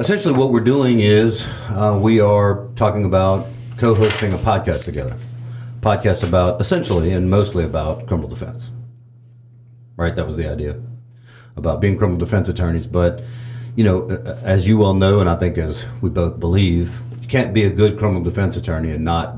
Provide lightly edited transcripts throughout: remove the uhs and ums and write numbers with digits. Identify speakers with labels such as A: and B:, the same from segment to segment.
A: Essentially what we're doing is we are talking about co-hosting a podcast together. Podcast about, essentially and mostly about criminal defense. Right? That was the idea. About being criminal defense attorneys. But, you know, as you well know, and I think as we both believe, you can't be a good criminal defense attorney and not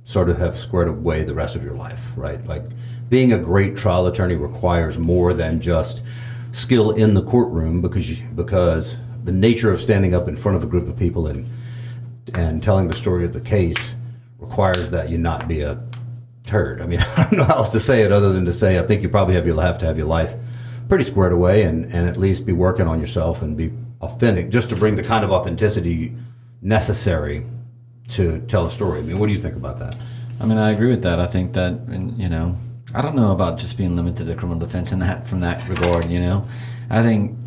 A: sort of have squared away the rest of your life, right? Like, being a great trial attorney requires more than just skill in the courtroom, because the nature of standing up in front of a group of people and telling the story of the case requires that you not be a turd. I mean, I don't know how else to say it other than to say I think you probably have to have your life pretty squared away and at least be working on yourself and be authentic, just to bring the kind of authenticity necessary to tell a story. I mean, what do you think about that?
B: I mean, I agree with that. I think that, you know, I don't know about just being limited to criminal defense in that, from that regard, you know. I think,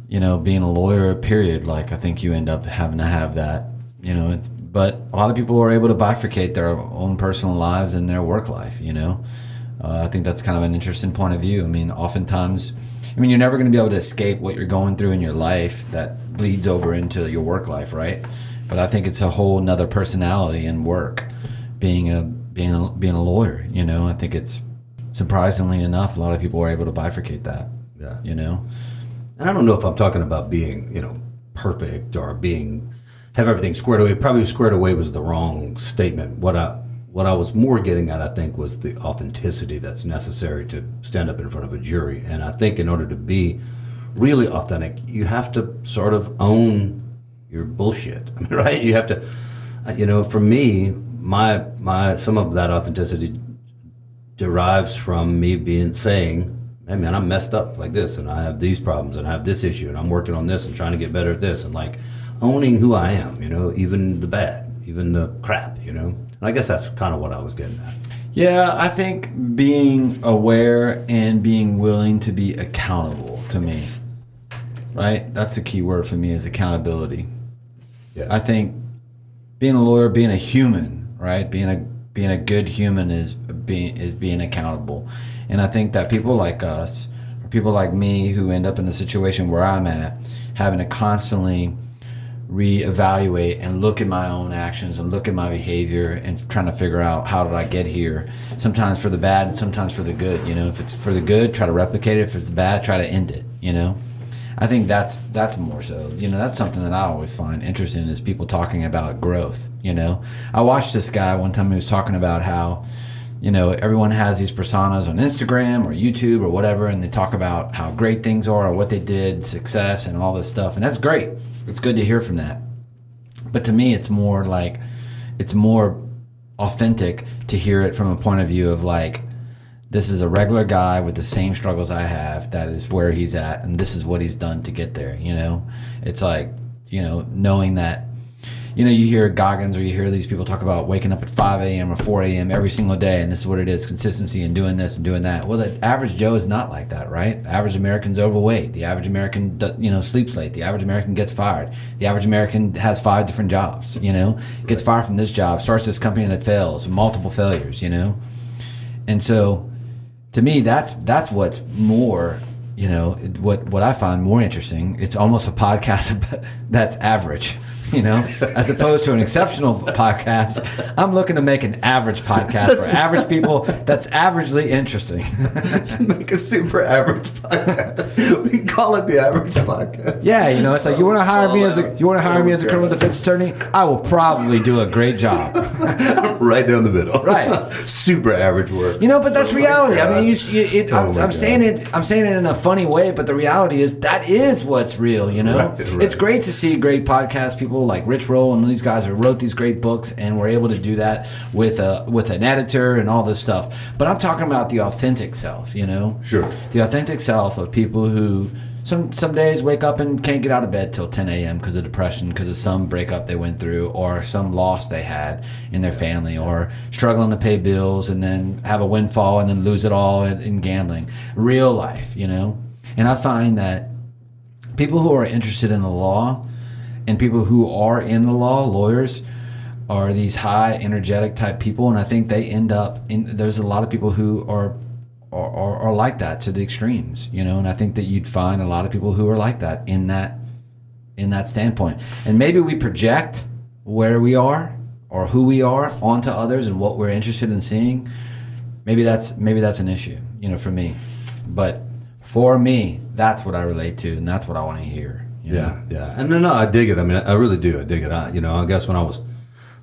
B: you know, being a lawyer, period, like, I think you end up having to have that, you know. But a lot of people are able to bifurcate their own personal lives and their work life, you know. I think that's kind of an interesting point of view. I mean, oftentimes, you're never going to be able to escape what you're going through in your life that bleeds over into your work life, right? But I think it's a whole nother personality in work, being a lawyer, you know. I think it's, surprisingly enough, a lot of people are able to bifurcate that, you know.
A: And I don't know if I'm talking about being, you know, perfect or have everything squared away. Probably squared away was the wrong statement. What I was more getting at, I think, was the authenticity that's necessary to stand up in front of a jury. And I think in order to be really authentic, you have to sort of own your bullshit. I mean, right? You have to, you know, for me, my some of that authenticity derives from me saying, hey man, I'm messed up like this, and I have these problems, and I have this issue, and I'm working on this and trying to get better at this, and like owning who I am, you know, even the bad, even the crap, you know. And I guess that's kind of what I was getting at.
B: Yeah, I think being aware and being willing to be accountable, to me, right? That's the key word for me, is accountability. Yeah. I think being a lawyer, being a human, right? Being a good human is being accountable. And I think that people like us, or people like me who end up in the situation where I'm at, having to constantly reevaluate and look at my own actions and look at my behavior and trying to figure out, how did I get here? Sometimes for the bad and sometimes for the good. You know, if it's for the good, try to replicate it. If it's bad, try to end it, you know. I think that's more so, you know, that's something that I always find interesting, is people talking about growth, you know. I watched this guy one time, he was talking about how, you know, everyone has these personas on Instagram or YouTube or whatever, and they talk about how great things are or what they did, success and all this stuff, and that's great. It's good to hear from that. But to me, it's more authentic to hear it from a point of view of like, this is a regular guy with the same struggles I have. That is where he's at, and this is what he's done to get there, you know? It's like, you know, knowing that, you know, you hear Goggins or you hear these people talk about waking up at 5 a.m. or 4 a.m. every single day, and this is what it is, consistency and doing this and doing that. Well, the average Joe is not like that, right? The average American's overweight. The average American, you know, sleeps late. The average American gets fired. The average American has 5 different jobs, you know? Gets fired from this job, starts this company that fails, multiple failures, you know? And so, to me, that's what's more, you know, what I find more interesting. It's almost a podcast that's average, you know, as opposed to an exceptional podcast. I'm looking to make an average podcast for average people that's averagely interesting.
C: To make a super average podcast. We can call it the average podcast.
B: Yeah, you know, it's like, you want to hire me as a criminal defense attorney? I will probably do a great job.
A: Right down the middle.
B: Right.
A: Super average work.
B: You know, but that's reality. I mean, I'm saying it in a funny way, but the reality is that is what's real, you know? Right. It's great to see great podcast people like Rich Roll and these guys who wrote these great books, and were able to do that with an editor and all this stuff. But I'm talking about the authentic self, you know?
A: Sure.
B: The authentic self of people who some days wake up and can't get out of bed till 10 a.m. because of depression, because of some breakup they went through, or some loss they had in their family, or struggling to pay bills and then have a windfall and then lose it all in gambling. Real life, you know? And I find that people who are interested in the law and people who are in the law, lawyers, are these high energetic type people, and I think they end up there's a lot of people who are like that to the extremes, you know, and I think that you'd find a lot of people who are like that in in that standpoint. And maybe we project where we are or who we are onto others and what we're interested in seeing. Maybe that's an issue, for me. But for me, that's what I relate to, and that's what I want to hear.
A: Yeah. And no, I dig it. I mean, I really do. I dig it. I guess when I was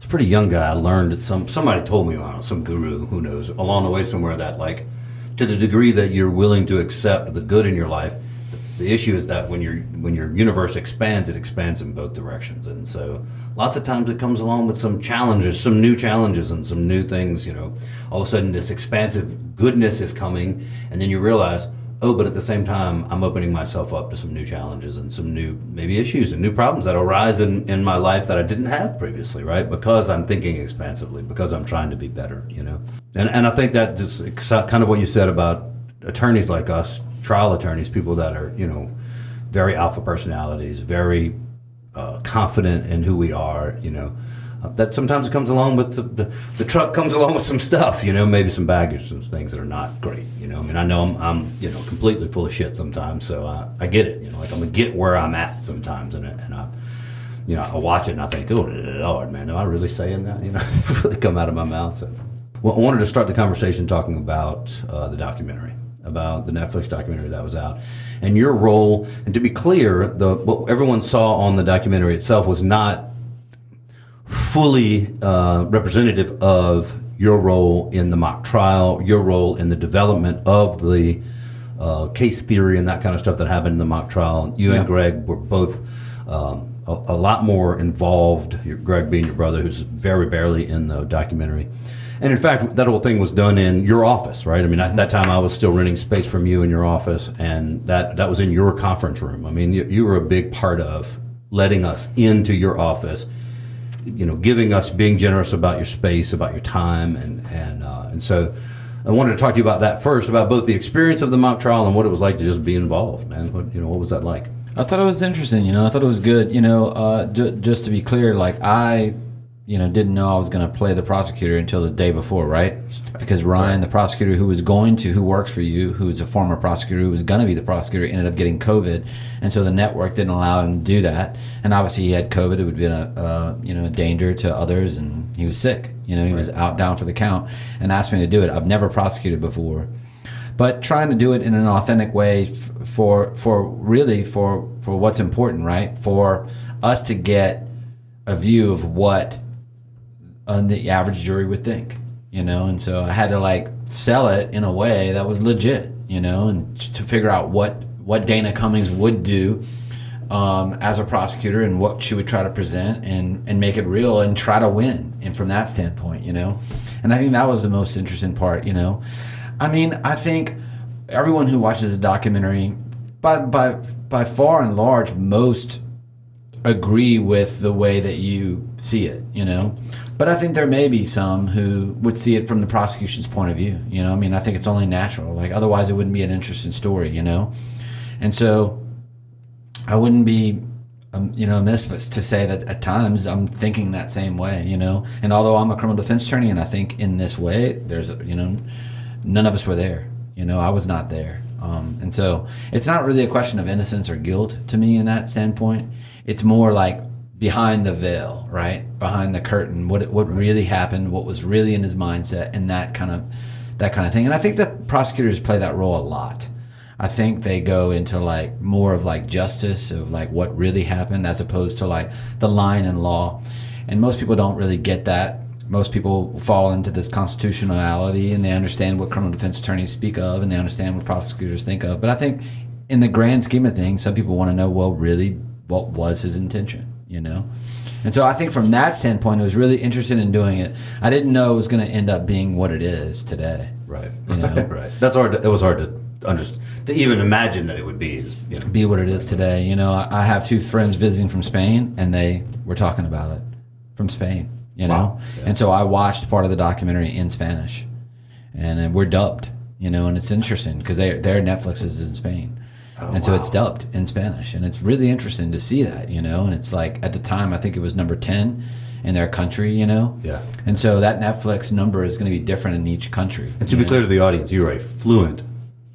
A: a pretty young guy, I learned that somebody told me, some guru, who knows, along the way somewhere, that like, to the degree that you're willing to accept the good in your life, the issue is that when your universe expands, it expands in both directions. And so lots of times it comes along with some challenges, some new challenges and some new things, all of a sudden this expansive goodness is coming, and then you realize, but at the same time, I'm opening myself up to some new challenges and some new maybe issues and new problems that arise in my life that I didn't have previously, right? Because I'm thinking expansively, because I'm trying to be better, And I think that just kind of what you said about attorneys like us, trial attorneys, people that are, very alpha personalities, very confident in who we are, that sometimes it comes along with the truck comes along with some stuff, maybe some baggage, some things that are not great, I mean, I know I'm completely full of shit sometimes, so I get it, like I'm gonna get where I'm at sometimes, and I watch it and I think, oh Lord, man, am I really saying that? It really come out of my mouth. So, well, I wanted to start the conversation talking about the documentary, about the Netflix documentary that was out, and your role. And to be clear, what everyone saw on the documentary itself was not fully representative of your role in the mock trial, your role in the development of the case theory and that kind of stuff that happened in the mock trial. You and Greg were both a lot more involved, Greg being your brother, who's very barely in the documentary. And in fact, that whole thing was done in your office, right? I mean, at that time I was still renting space from you in your office, and that was in your conference room. I mean, you were a big part of letting us into your office, giving us, being generous about your space, about your time, and so I wanted to talk to you about that first, about both the experience of the mock trial and what it was like to just be involved, man. What was that like?
B: I thought it was interesting. I thought it was good. Just to be clear, like I didn't know I was going to play the prosecutor until the day before, right? Because Ryan, the prosecutor who works for you, who's a former prosecutor, who was going to be the prosecutor, ended up getting COVID. And so the network didn't allow him to do that. And obviously he had COVID. It would have been a danger to others, and he was sick. He was down for the count and asked me to do it. I've never prosecuted before. But trying to do it in an authentic way for what's important, right? For us to get a view of what the average jury would think, and so I had to sell it in a way that was legit, and to figure out what Dana Cummings would do as a prosecutor and what she would try to present and make it real and try to win. And from that standpoint, and I think that was the most interesting part, I mean, I think everyone who watches the documentary, by far and large, most agree with the way that you see it, But I think there may be some who would see it from the prosecution's point of view, I mean, I think it's only natural. Otherwise it wouldn't be an interesting story, And so I wouldn't be, amiss to say that at times I'm thinking that same way, And although I'm a criminal defense attorney and I think in this way, there's, none of us were there, I was not there. And so it's not really a question of innocence or guilt to me in that standpoint. It's more like behind the veil, right? Behind the curtain, what really happened, what was really in his mindset, and that kind of thing. And I think that prosecutors play that role a lot. I think they go into more of justice of what really happened as opposed to the line in law. And most people don't really get that. Most people fall into this constitutionality and they understand what criminal defense attorneys speak of and they understand what prosecutors think of. But I think in the grand scheme of things, some people want to know, well, really, what was his intention, And so I think from that standpoint, I was really interested in doing it. I didn't know it was going to end up being what it is today.
A: Right. Right. That's hard. It was hard to understand, to even imagine that it would be
B: be what it is today. I have two friends visiting from Spain, and they were talking about it from Spain.
A: Wow. Yeah.
B: And so I watched part of the documentary in Spanish, and we're dubbed. And it's interesting because their Netflix is in Spain. And so it's dubbed in Spanish, and it's really interesting to see that, and it's at the time, I think it was number 10 in their country,
A: Yeah.
B: And so that Netflix number is going to be different in each country.
A: And to be clear to the audience, you're a fluent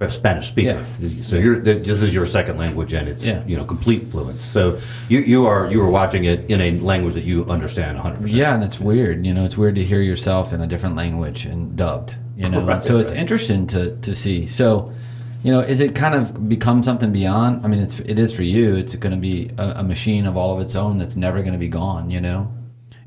A: Spanish speaker. So this is your second language, and it's complete fluence. So you were watching it in a language that you understand 100%.
B: Yeah, and it's weird. It's weird to hear yourself in a different language and dubbed.
A: Right,
B: so it's interesting to see. So, is it kind of become something beyond? I mean, it is for you. It's going to be a machine of all of its own that's never going to be gone.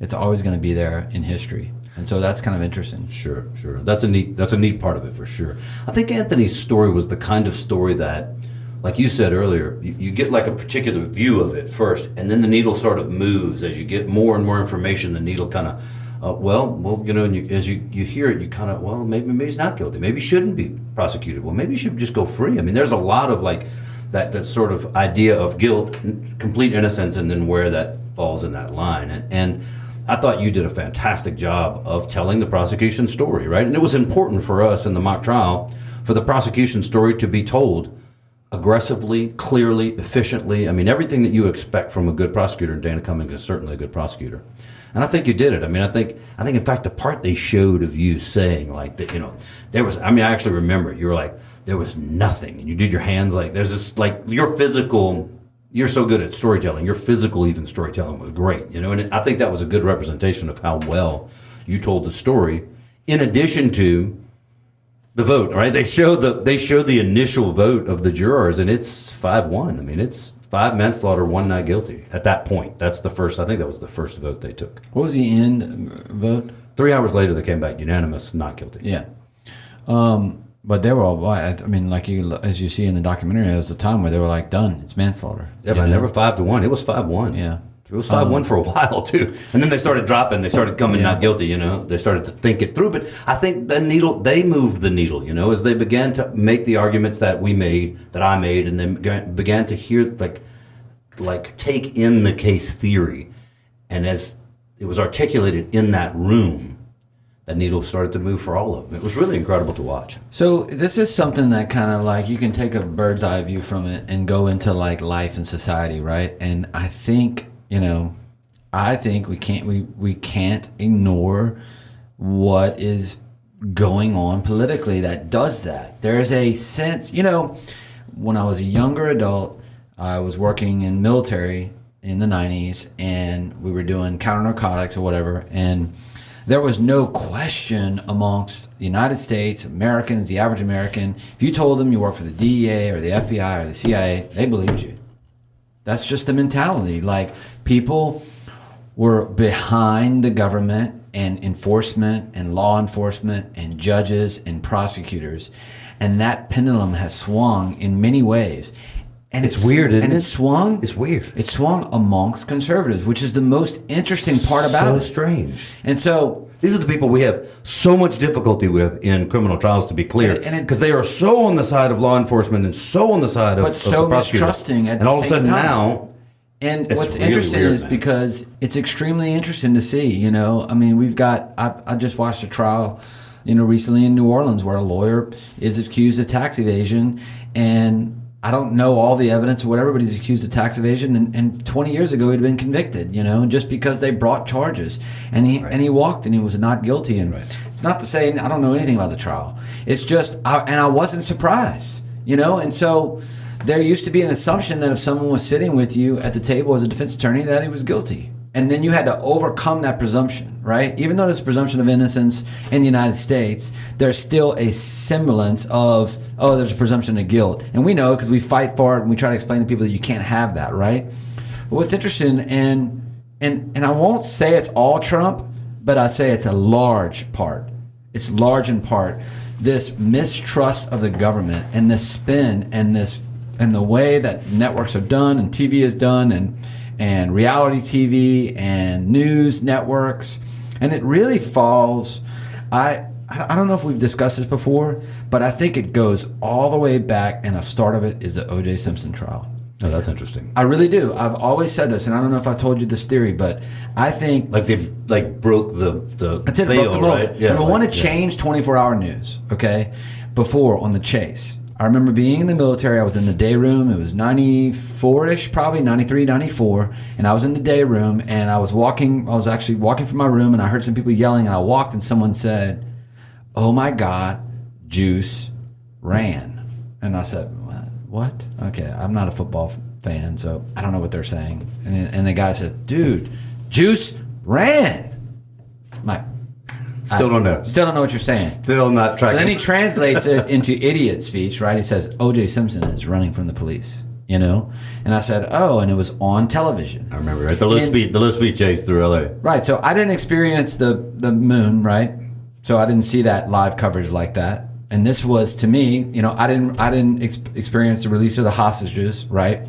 B: It's always going to be there in history. And so that's kind of interesting.
A: Sure. That's a neat part of it for sure. I think Anthony's story was the kind of story that, like you said earlier, you get like a particular view of it first, and then the needle sort of moves as you get more and more information. The needle kind of, and as you hear it, you kind of, maybe he's not guilty. Maybe he shouldn't be prosecuted. Well, maybe he should just go free. I mean, there's a lot of like that sort of idea of guilt, complete innocence, and then where that falls in that line. And I thought you did a fantastic job of telling the prosecution story, right? And it was important for us in the mock trial for the prosecution story to be told aggressively, clearly, efficiently. I mean, everything that you expect from a good prosecutor, and Dana Cummings is certainly a good prosecutor. And I think you did it. I mean, I think in fact the part they showed of you saying like that, there was, I actually remember it. You were like, there was nothing, and you did your hands like, there's this like your physical. You're so good at storytelling. Your physical, even storytelling, was great. And I think that was a good representation of how well you told the story. In addition to the vote, right? They show the initial vote of the jurors, and it's 5-1. I mean, it's 5 manslaughter, 1 not guilty. At that point, that's the first. I think that was the first vote they took.
B: What was the end vote?
A: 3 hours later, they came back unanimous, not guilty.
B: Yeah. But they were all, I mean, as you see in the documentary, there was a time where they were like, done, it's manslaughter.
A: Yeah, but never 5-1. It was 5-1.
B: Yeah.
A: It was 5-1 for a while, too. And then they started dropping. They started coming not guilty, They started to think it through. But I think they moved the needle, as they began to make the arguments that I made, and then began to hear, like take in the case theory. And as it was articulated in that room, that needle started to move for all of them. It was really incredible to watch.
B: So this is something that kind of like you can take a bird's eye view from it and go into like life and society, right? And I think we can't ignore what is going on politically that does that. There's a sense, when I was a younger adult, I was working in military in the 90s, and we were doing counter narcotics or whatever, and there was no question amongst the United States, Americans, the average American. If you told them you work for the DEA or the FBI or the CIA, they believed you. That's just the mentality. Like, people were behind the government and enforcement and law enforcement and judges and prosecutors. And that pendulum has swung in many ways. And
A: it's weird, isn't it?
B: It swung.
A: It's weird.
B: It swung amongst conservatives, which is the most interesting part about it.
A: So strange.
B: And so
A: these are the people we have so much difficulty with in criminal trials, to be clear, because they are so on the side of law enforcement and so on the side of
B: so
A: the prosecutor.
B: Mistrusting at
A: and
B: the
A: all of a
B: same
A: sudden
B: time.
A: now.
B: And
A: it's
B: what's
A: really
B: interesting
A: weird,
B: is
A: man.
B: because it's extremely interesting to see. I mean, we've got. I just watched a trial, recently in New Orleans where a lawyer is accused of tax evasion, and I don't know all the evidence or whatever, but he's accused of tax evasion, and 20 years ago he'd been convicted, just because they brought charges, and he walked and he was not guilty. And it's not to say I don't know anything about the trial. It's just I wasn't surprised, and so there used to be an assumption that if someone was sitting with you at the table as a defense attorney that he was guilty. And then you had to overcome that presumption, right? Even though there's a presumption of innocence in the United States, there's still a semblance of, there's a presumption of guilt. And we know because we fight for it and we try to explain to people that you can't have that, right? But what's interesting, and I won't say it's all Trump, but I'd say it's a large part. It's large in part this mistrust of the government and this spin and the way that networks are done and TV is done and reality TV and news networks. And it really falls, I don't know if we've discussed this before, but I think it goes all the way back, and the start of it is the O.J. Simpson trial.
A: Oh, that's interesting.
B: I really do. I've always said this, and I don't know if I've told you this theory, but I think...
A: Like they broke the veil, right?
B: Yeah, we want to change 24-hour news, okay? Before, on the chase, I remember being in the military. I was in the day room. It was 94-ish, probably 93, 94. And I was in the day room, and I was actually walking from my room, and I heard some people yelling, and I walked, and someone said, "Oh my God, Juice ran." And I said, what? Okay, I'm not a football fan, so I don't know what they're saying. And the guy said, dude, Juice ran. I'm like,
A: Still don't know.
B: Still don't know what you're saying.
A: Still not tracking.
B: So then he translates it into idiot speech, right? He says, O.J. Simpson is running from the police, you know? And I said, oh, and it was on television.
A: I remember, right? The low speed chase through LA.
B: Right. So I didn't experience the moon, right? So I didn't see that live coverage like that. And this was, to me, you know, I didn't experience the release of the hostages, right,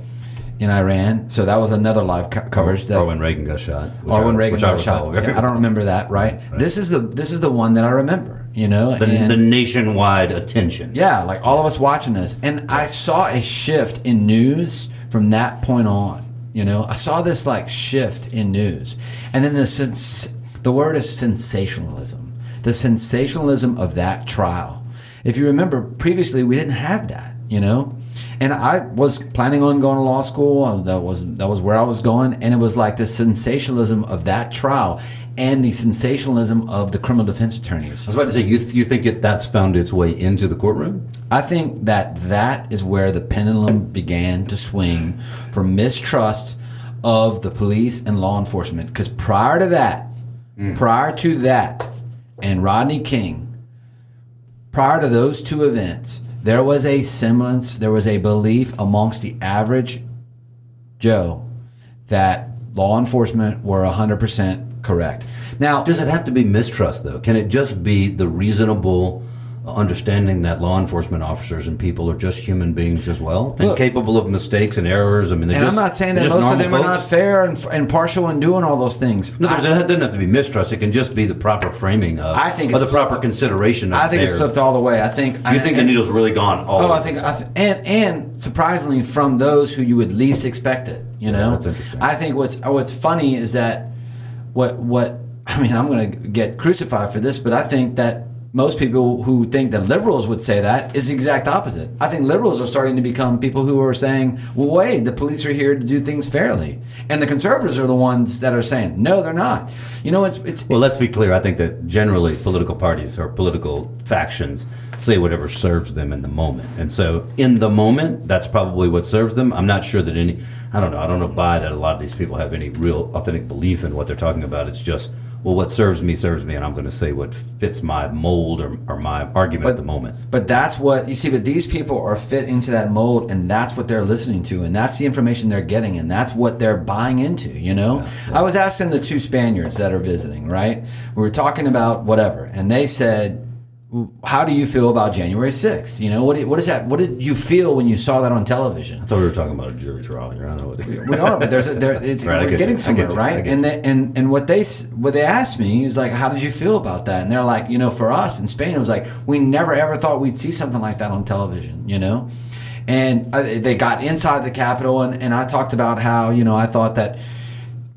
B: in Iran. So that was another live coverage.
A: Or when Reagan got shot.
B: Or when Reagan got shot. I don't remember that, right? This is the one that I remember, you know.
A: The nationwide attention.
B: Yeah, like all of us watching this. And I saw a shift in news from that point on. You know, I saw this like shift in news. And then the word is sensationalism. The sensationalism of that trial. If you remember, previously we didn't have that, you know? And I was planning on going to law school. That was where I was going. And it was like the sensationalism of that trial and the sensationalism of the criminal defense attorneys.
A: I was about to say, you think that's found its way into the courtroom?
B: I think that is where the pendulum began to swing from mistrust of the police and law enforcement. Because prior to that, and Rodney King, prior to those two events, there was a semblance, there was a belief amongst the average Joe that law enforcement were 100% correct. Now,
A: does it have to be mistrust, though? Can it just be the reasonable understanding that law enforcement officers and people are just human beings as well, and capable of mistakes and errors? I mean,
B: I'm not saying that most of them are not fair and partial in doing all those things.
A: No, it doesn't have to be mistrust. It can just be the proper framing of, the proper consideration of.
B: I think it's flipped all the way. I think
A: the needle's really gone all the way.
B: I think, and surprisingly, from those who you would least expect it. You know,
A: that's interesting.
B: I think what's funny is that what I mean, I'm going to get crucified for this, but I think that most people who think that liberals would say that is the exact opposite. I think liberals are starting to become people who are saying, well, wait, the police are here to do things fairly. And the conservatives are the ones that are saying, no, they're not. You know,
A: Well, let's be clear. I think that generally political parties or political factions say whatever serves them in the moment. And so in the moment, that's probably what serves them. I'm not sure that I don't buy that a lot of these people have any real authentic belief in what they're talking about. It's just, well, what serves me, and I'm going to say what fits my mold or my argument at the moment.
B: But that's what, you see, but these people are fit into that mold, and that's what they're listening to, and that's the information they're getting, and that's what they're buying into, you know? Yeah. I was asking the two Spaniards that are visiting, right? We were talking about whatever, and they said, how do you feel about January 6th? You know, what is that? What did you feel when you saw that on television?
A: I thought we were talking about a jury trial here. I don't know what
B: we are, but we're getting somewhere, right? And what they asked me is like, how did you feel about that? And they're like, you know, for us in Spain, it was like, we never ever thought we'd see something like that on television, you know? And they got inside the Capitol, and I talked about how, you know, I thought that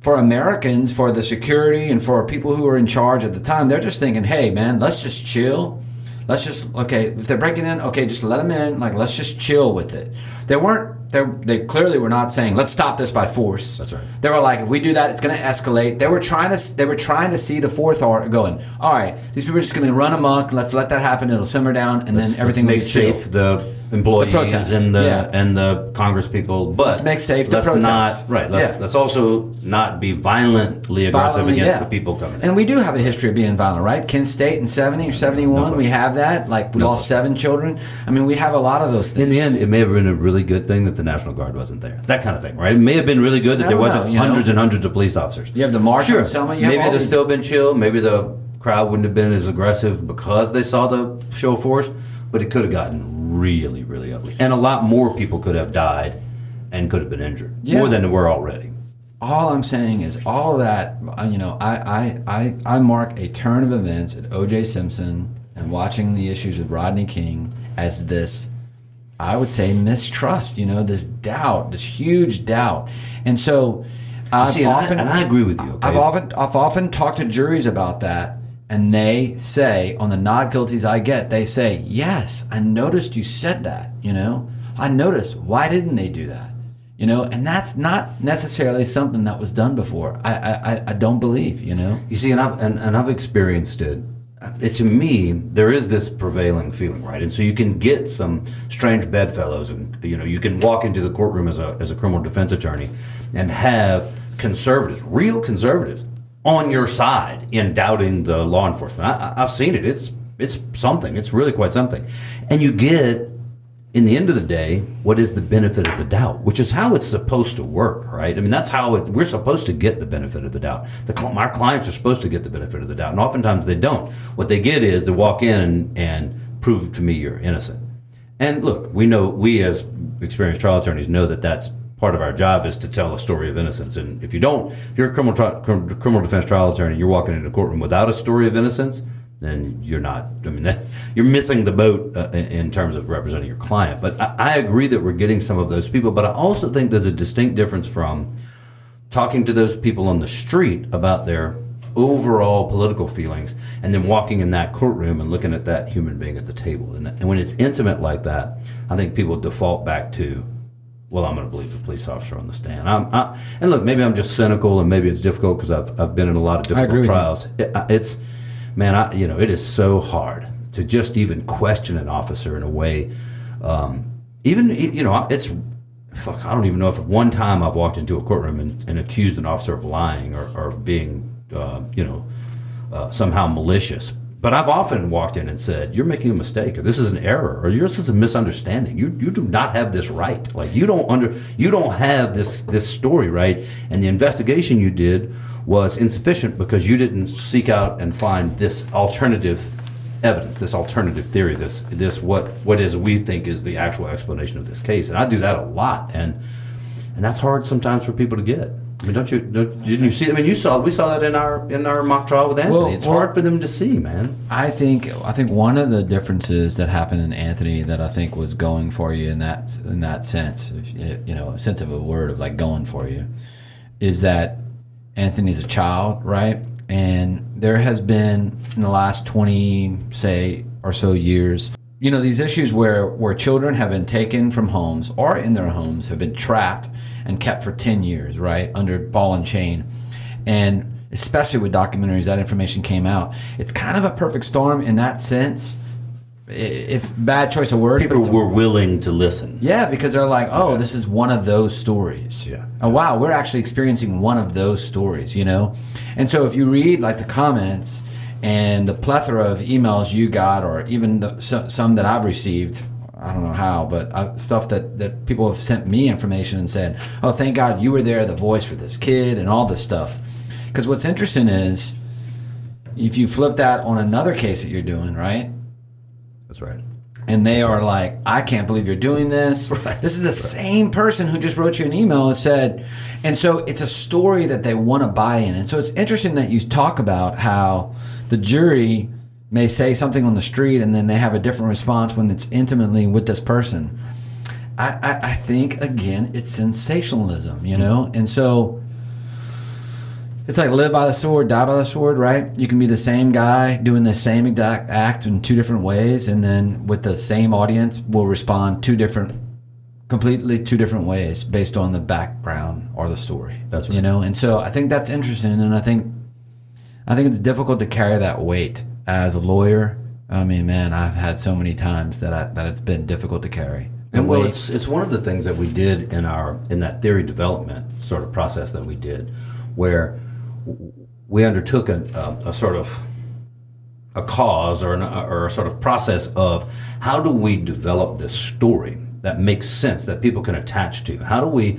B: for Americans, for the security and for people who were in charge at the time, they're just thinking, hey, man, let's just chill. Let's just, if they're breaking in, just let them in. Like, let's just chill with it. They clearly were not saying, let's stop this by force.
A: That's right.
B: They were like, if we do that, it's going to escalate. They were trying to see the fourth order going, all right, these people are just going to run amok. Let's let that happen. It'll simmer down, and then everything will be chill.
A: Safe the employees and the Congress people, but
B: let's make safe the protest.
A: Let's also not be violently aggressive against the people coming in.
B: And we do have a history of being violent, right? Kent State in 70 or 71, we have that. Like, we lost 7 children. I mean, we have a lot of those things.
A: In the end, it may have been a really good thing that the National Guard wasn't there. That kind of thing, right? It may have been really good that there wasn't hundreds and hundreds of police officers.
B: You have the march in Selma.
A: Maybe it'd have still been chill. Maybe the crowd wouldn't have been as aggressive because they saw the show of force, but it could have gotten really, really ugly. And a lot more people could have died and could have been injured. Yeah. More than there were already.
B: All I'm saying is all of that, you know, I mark a turn of events at O.J. Simpson and watching the issues with Rodney King as this, I would say, mistrust, you know, this doubt, this huge doubt. And so I agree with you. Okay? I've often talked to juries about that, and they say, on the not guilties I get, they say, yes, I noticed you said that, you know. I noticed. Why didn't they do that? You know, and that's not necessarily something that was done before. I don't believe, you know.
A: You see, and I've experienced it to me, there is this prevailing feeling, right? And so you can get some strange bedfellows, and you can walk into the courtroom as a criminal defense attorney and have conservatives, real conservatives, on your side in doubting the law enforcement. I've seen it. It's something. It's really quite something. And you get, in the end of the day, what is the benefit of the doubt, which is how it's supposed to work, right? I mean, that's how we're supposed to get the benefit of the doubt. Our clients are supposed to get the benefit of the doubt, and oftentimes they don't. What they get is they walk in and prove to me you're innocent. And look, we as experienced trial attorneys know that that's part of our job, is to tell a story of innocence. And if you're a criminal defense trial attorney, you're walking into a courtroom without a story of innocence, then you're not. I mean, you're missing the boat in terms of representing your client. But I agree that we're getting some of those people. But I also think there's a distinct difference from talking to those people on the street about their overall political feelings, and then walking in that courtroom and looking at that human being at the table. And when it's intimate like that, I think people default back to, well, I'm going to believe the police officer on the stand. And look, maybe I'm just cynical, and maybe it's difficult because I've been in a lot of difficult trials. It is so hard to just even question an officer in a way. I don't even know if one time I've walked into a courtroom and accused an officer of lying or being, somehow malicious. But I've often walked in and said, you're making a mistake, or this is an error, or this is a misunderstanding. You do not have this right. Like, you don't have this story right, and the investigation you did was insufficient because you didn't seek out and find this alternative evidence, this alternative theory, this what we think is the actual explanation of this case. And I do that a lot, and that's hard sometimes for people to get. I mean, didn't you see? I mean, we saw that in our mock trial with Anthony. It's hard for them to see, man.
B: I think one of the differences that happened in Anthony that I think was going for you in that sense, a sense of a word of like going for you, is that Anthony's a child, right? And there has been in the last 20, say, or so years, these issues where children have been taken from homes or in their homes, have been trapped and kept for 10 years, right, under ball and chain. And especially with documentaries, that information came out. It's kind of a perfect storm in that sense. If bad choice of words.
A: People were willing to listen.
B: Yeah, because they're like, this is one of those stories.
A: Yeah.
B: Oh, wow, we're actually experiencing one of those stories, And so if you read like the comments and the plethora of emails you got, or even some that I've received, I don't know how, but stuff that people have sent me information and said, oh, thank God you were there, the voice for this kid and all this stuff. Because what's interesting is, if you flip that on another case that you're doing, right?
A: That's right.
B: And they are like, I can't believe you're doing this.
A: Right.
B: This is the same person who just wrote you an email and said, and so it's a story that they want to buy in. And so it's interesting that you talk about how the jury may say something on the street and then they have a different response when it's intimately with this person. I think, again, it's sensationalism, And so it's like live by the sword, die by the sword, right? You can be the same guy doing the same exact act in two different ways, and then with the same audience will respond completely two different ways based on the background or the story.
A: That's right.
B: And so I think that's interesting, and I think it's difficult to carry that weight as a lawyer. I mean, man, I've had so many times that it's been difficult to carry.
A: And well, it's one of the things that we did in that theory development sort of process that we did, where we undertook a sort of a cause or a sort of process of how do we develop this story that makes sense, that people can attach to. How do we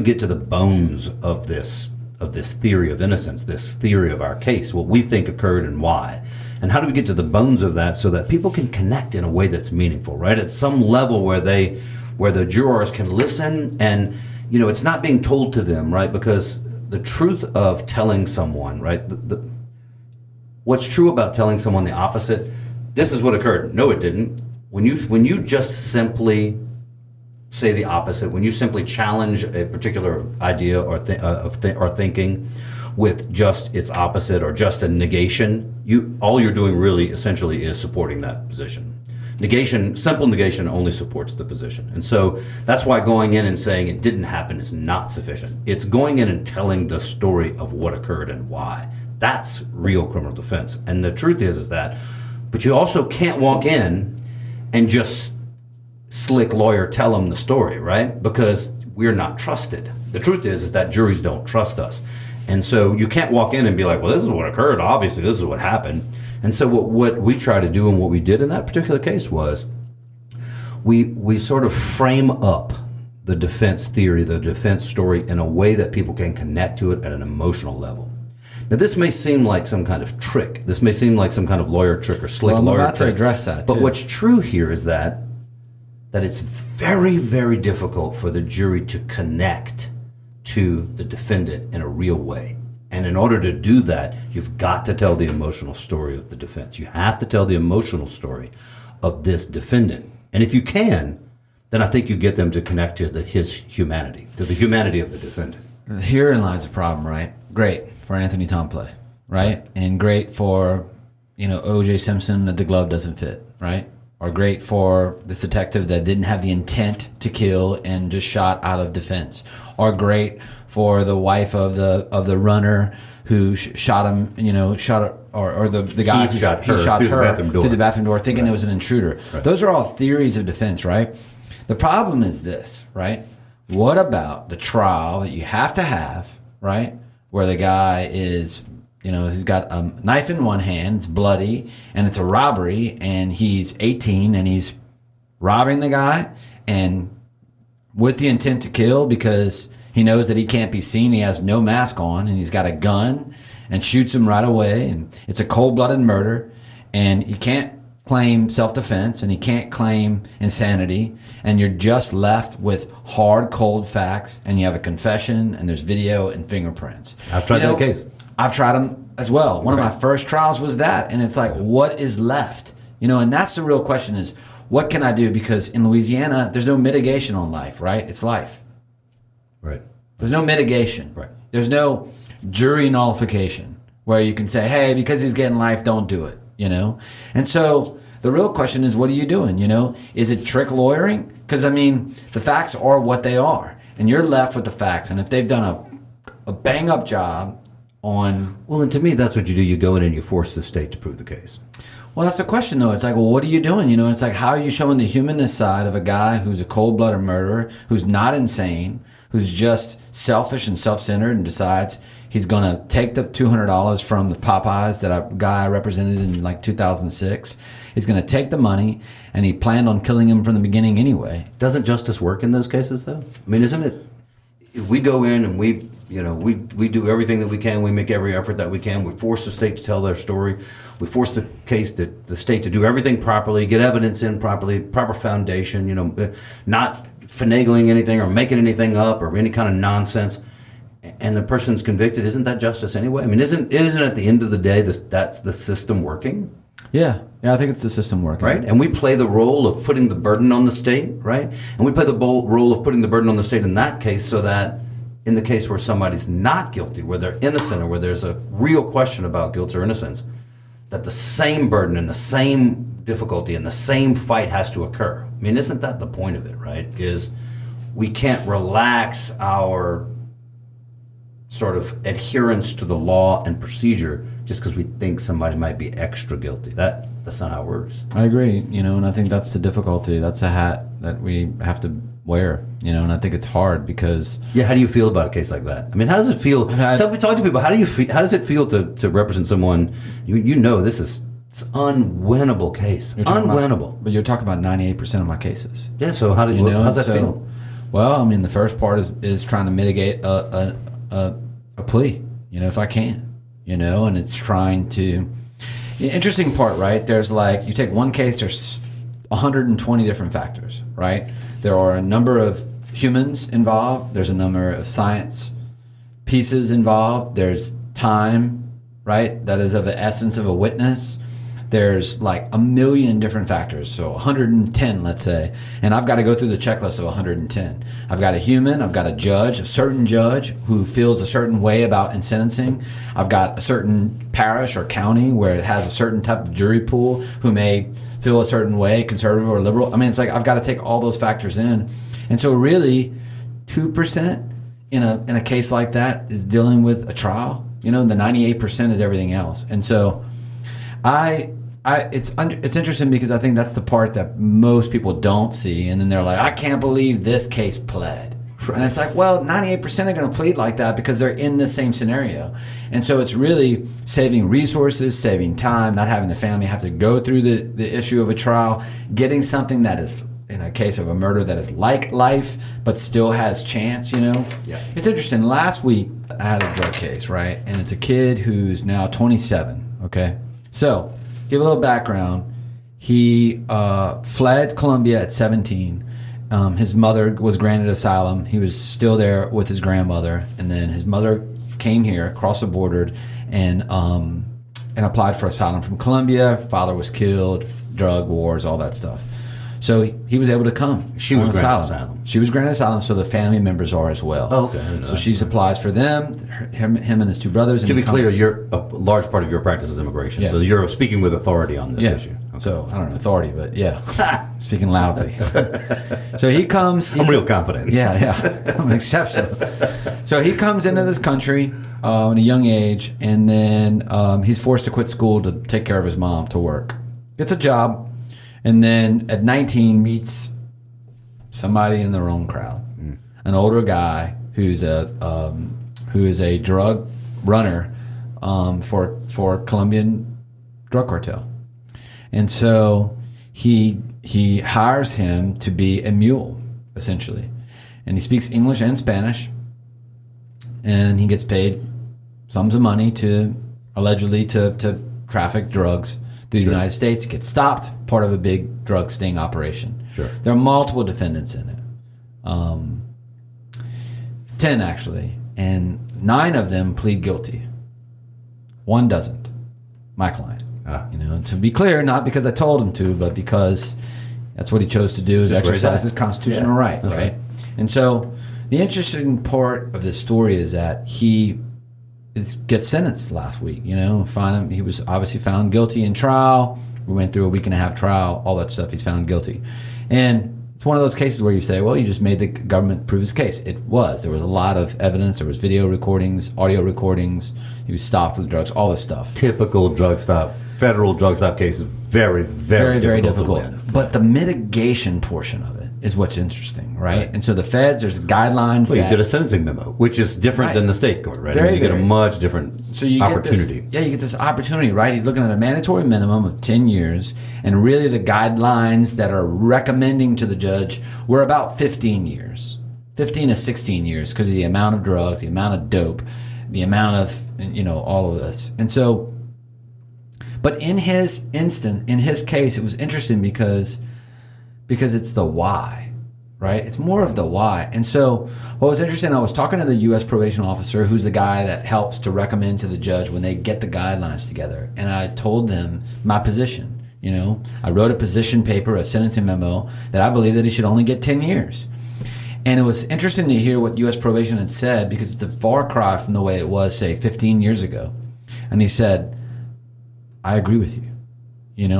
A: get to the bones of this theory of innocence, this theory of our case, what we think occurred and why? And how do we get to the bones of that so that people can connect in a way that's meaningful, right? At some level where the jurors can listen and, it's not being told to them, right? Because the truth of telling someone, right? What's true about telling someone the opposite, this is what occurred. No, it didn't. When you just simply say the opposite, when you simply challenge a particular idea or thinking with just its opposite or just a negation, all you're doing really essentially is supporting that position. Simple negation only supports the position. And so that's why going in and saying it didn't happen is not sufficient. It's going in and telling the story of what occurred and why. That's real criminal defense. And the truth is that, but you also can't walk in and just slick lawyer tell them the story, right? Because we're not trusted. The truth is that juries don't trust us. And so you can't walk in and be like, well, this is what occurred. Obviously, this is what happened. And so what we try to do and what we did in that particular case was we sort of frame up the defense theory, the defense story in a way that people can connect to it at an emotional level. Now, this may seem like some kind of trick. This may seem like some kind of lawyer trick or slick lawyer trick.
B: I'm about to address that,
A: But
B: too.
A: what's true here is that it's very, very difficult for the jury to connect to the defendant in a real way. And in order to do that, you've got to tell the emotional story of the defense. You have to tell the emotional story of this defendant. And if you can, then I think you get them to connect to his humanity, to the humanity of the defendant.
B: Herein lies the problem, right? Great for Anthony Tomplay, right? And great for, O.J. Simpson that the glove doesn't fit, right? Or great for this detective that didn't have the intent to kill and just shot out of defense. Or great for the wife of the runner who shot him, or the guy who shot her through the bathroom door thinking it was an intruder.
A: Right.
B: Those are all theories of defense, right? The problem is this, right? What about the trial that you have to have, right? Where the guy is, he's got a knife in one hand, it's bloody, and it's a robbery, and he's 18, and he's robbing the guy, and with the intent to kill because he knows that he can't be seen, he has no mask on, and he's got a gun, and shoots him right away, and it's a cold-blooded murder, and he can't claim self-defense, and he can't claim insanity, and you're just left with hard, cold facts, and you have a confession, and there's video and fingerprints.
A: I've tried that case.
B: I've tried them as well. One of my first trials was that, and it's like, what is left? And that's the real question is, what can I do? Because in Louisiana, there's no mitigation on life, right? It's life.
A: Right.
B: There's no mitigation.
A: Right.
B: There's no jury nullification where you can say, hey, because he's getting life, don't do it, And so the real question is, what are you doing, Is it trick lawyering? Because, the facts are what they are, and you're left with the facts. And if they've done a bang-up job on...
A: Well, and to me, that's what you do. You go in and you force the state to prove the case.
B: Well, that's the question, though. It's like, well, what are you doing? It's like, how are you showing the humanist side of a guy who's a cold-blooded murderer, who's not insane, who's just selfish and self-centered and decides he's going to take the $200 from the Popeyes that a guy represented in like 2006. He's going to take the money, and he planned on killing him from the beginning anyway.
A: Doesn't justice work in those cases, though? Isn't it? If we go in and we do everything that we can. We make every effort that we can. We force the state to tell their story. We force the state to do everything properly, get evidence in properly, proper foundation. Not finagling anything or making anything up or any kind of nonsense. And the person's convicted. Isn't that justice anyway? Isn't at the end of the day that's the system working?
B: Yeah, I think it's the system working.
A: Right? And we play the role of putting the burden on the state, right? And we play the role of putting the burden on the state in that case so that in the case where somebody's not guilty, where they're innocent or where there's a real question about guilt or innocence, that the same burden and the same difficulty and the same fight has to occur. Isn't that the point of it, right? Is we can't relax our sort of adherence to the law and procedure just because we think somebody might be extra guilty. That's not how it works.
B: I agree, and I think that's the difficulty. That's a hat that we have to wear, and I think it's hard because...
A: Yeah, how do you feel about a case like that? How does it feel? Talk to people. How do you feel? How does it feel to represent someone this is it's unwinnable case. Unwinnable.
B: But you're talking about 98% of my cases.
A: Yeah, so how does that feel?
B: Well, the first part is trying to mitigate a plea, if I can, and it's trying to... The interesting part, right, there's you take one case, there's 120 different factors, right? There are a number of humans involved. There's a number of science pieces involved. There's time, right? That is of the essence of a witness. There's a million different factors. So 110, let's say. And I've got to go through the checklist of 110. I've got a human. I've got a judge, a certain judge who feels a certain way about in sentencing. I've got a certain parish or county where it has a certain type of jury pool who may feel a certain way, conservative or liberal. It's I've got to take all those factors in. And so really 2% in a case like that is dealing with a trial. You know, the 98% is everything else. And so it's interesting because I think that's the part that most people don't see. And then they're like, I can't believe this case pled. Right. And it's like, well, 98% are going to plead like that because they're in the same scenario. And so it's really saving resources, saving time, not having the family have to go through the issue of a trial, getting something that is, in a case of a murder, that is like life, but still has chance, you know?
A: Yeah.
B: It's interesting. Last week, I had a drug case, right? And it's a kid who's now 27, okay? So, give a little background. He fled Colombia at 17. His mother was granted asylum. He was still there with his grandmother, and then his mother came here, crossed the border, and applied for asylum from Colombia. Father was killed, drug wars, all that stuff. So he was able to come.
A: She was granted asylum.
B: She was granted asylum, so the family members are as well.
A: Oh, okay.
B: So she applies for them, him and his two brothers. And
A: to be clear, a large part of your practice is immigration, so you're speaking with authority on this issue. Okay.
B: So, I don't know, authority, but speaking loudly. So he comes.
A: I'm real confident.
B: Yeah, I'm exceptional. So he comes into this country at a young age, and then he's forced to quit school to take care of his mom, to work. Gets a job, and then at 19 meets somebody in the wrong crowd. An older guy who is a drug runner for Colombian drug cartel. And so he hires him to be a mule, essentially. And he speaks English and Spanish. And he gets paid sums of money allegedly to traffic drugs through the United States. He gets stopped, part of a big drug sting operation.
A: Sure.
B: There are multiple defendants in it. 10 actually. And 9 of them plead guilty. 1 doesn't. My client. You know, to be clear, not because I told him to, but because that's what he chose to do, is exercise his constitutional right, right? And so the interesting part of this story is that he gets sentenced last week. You know, he was obviously found guilty in trial. We went through a week and a half trial, all that stuff. He's found guilty. And it's one of those cases where you say, well, you just made the government prove his case. It was. There was a lot of evidence. There was video recordings, audio recordings. He was stopped with drugs, all this stuff.
A: Typical federal drug stop case is very, very difficult. To win.
B: But the mitigation portion of it is what's interesting, right? And so the feds, there's guidelines.
A: Well, you did a sentencing memo, which is different than the state court, right? You get a much different opportunity.
B: You get this opportunity, right? He's looking at a mandatory minimum of 10 years, and really the guidelines that are recommending to the judge were about 15 years. 15 to 16 years because of the amount of drugs, the amount of dope, the amount of, all of this. And so, but in his case, it was interesting because it's the why, right? It's more of the why. And so what was interesting, I was talking to the U.S. probation officer, who's the guy that helps to recommend to the judge when they get the guidelines together. And I told them my position. I wrote a position paper, a sentencing memo, that I believe that he should only get 10 years. And it was interesting to hear what U.S. probation had said, because it's a far cry from the way it was, say, 15 years ago. And he said, I agree with you.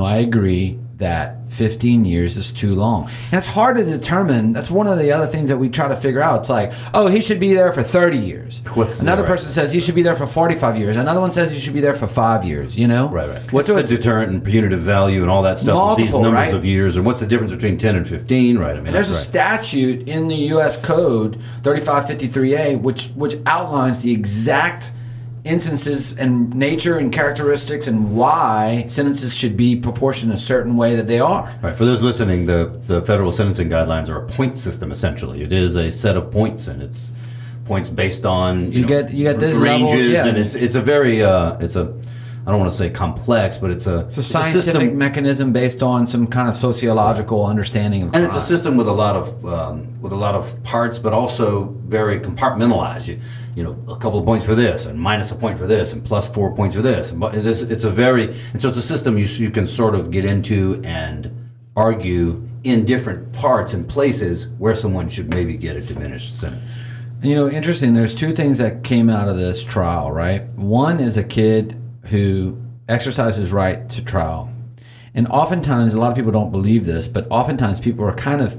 B: I agree that 15 years is too long. And it's hard to determine. That's one of the other things that we try to figure out. It's like, oh, he should be there for 30 years. Another person says he should be there for 45 years. Another one says he should be there for 5 years,
A: Right. What's the deterrent and punitive value and all that stuff with these numbers of years, and what's the difference between 10 and 15, right?
B: There's a statute in the U.S. Code, 3553A, which outlines the exact instances and nature and characteristics and why sentences should be proportioned a certain way that they are.
A: Right. For those listening, the federal sentencing guidelines are a point system, essentially. It is a set of points, and it's points based on
B: you get this
A: ranges,
B: levels,
A: and it's a very I don't want to say complex, but it's a
B: scientific
A: system,
B: mechanism based on some kind of sociological understanding of crime.
A: And it's a system with a lot of parts, but also very compartmentalized. A couple of points for this, and minus a point for this, and plus 4 points for this. And it's a system you can sort of get into and argue in different parts and places where someone should maybe get a diminished sentence.
B: Interesting. There's 2 things that came out of this trial, right? One is a kid who exercised his right to trial. And oftentimes, a lot of people don't believe this, but oftentimes people are kind of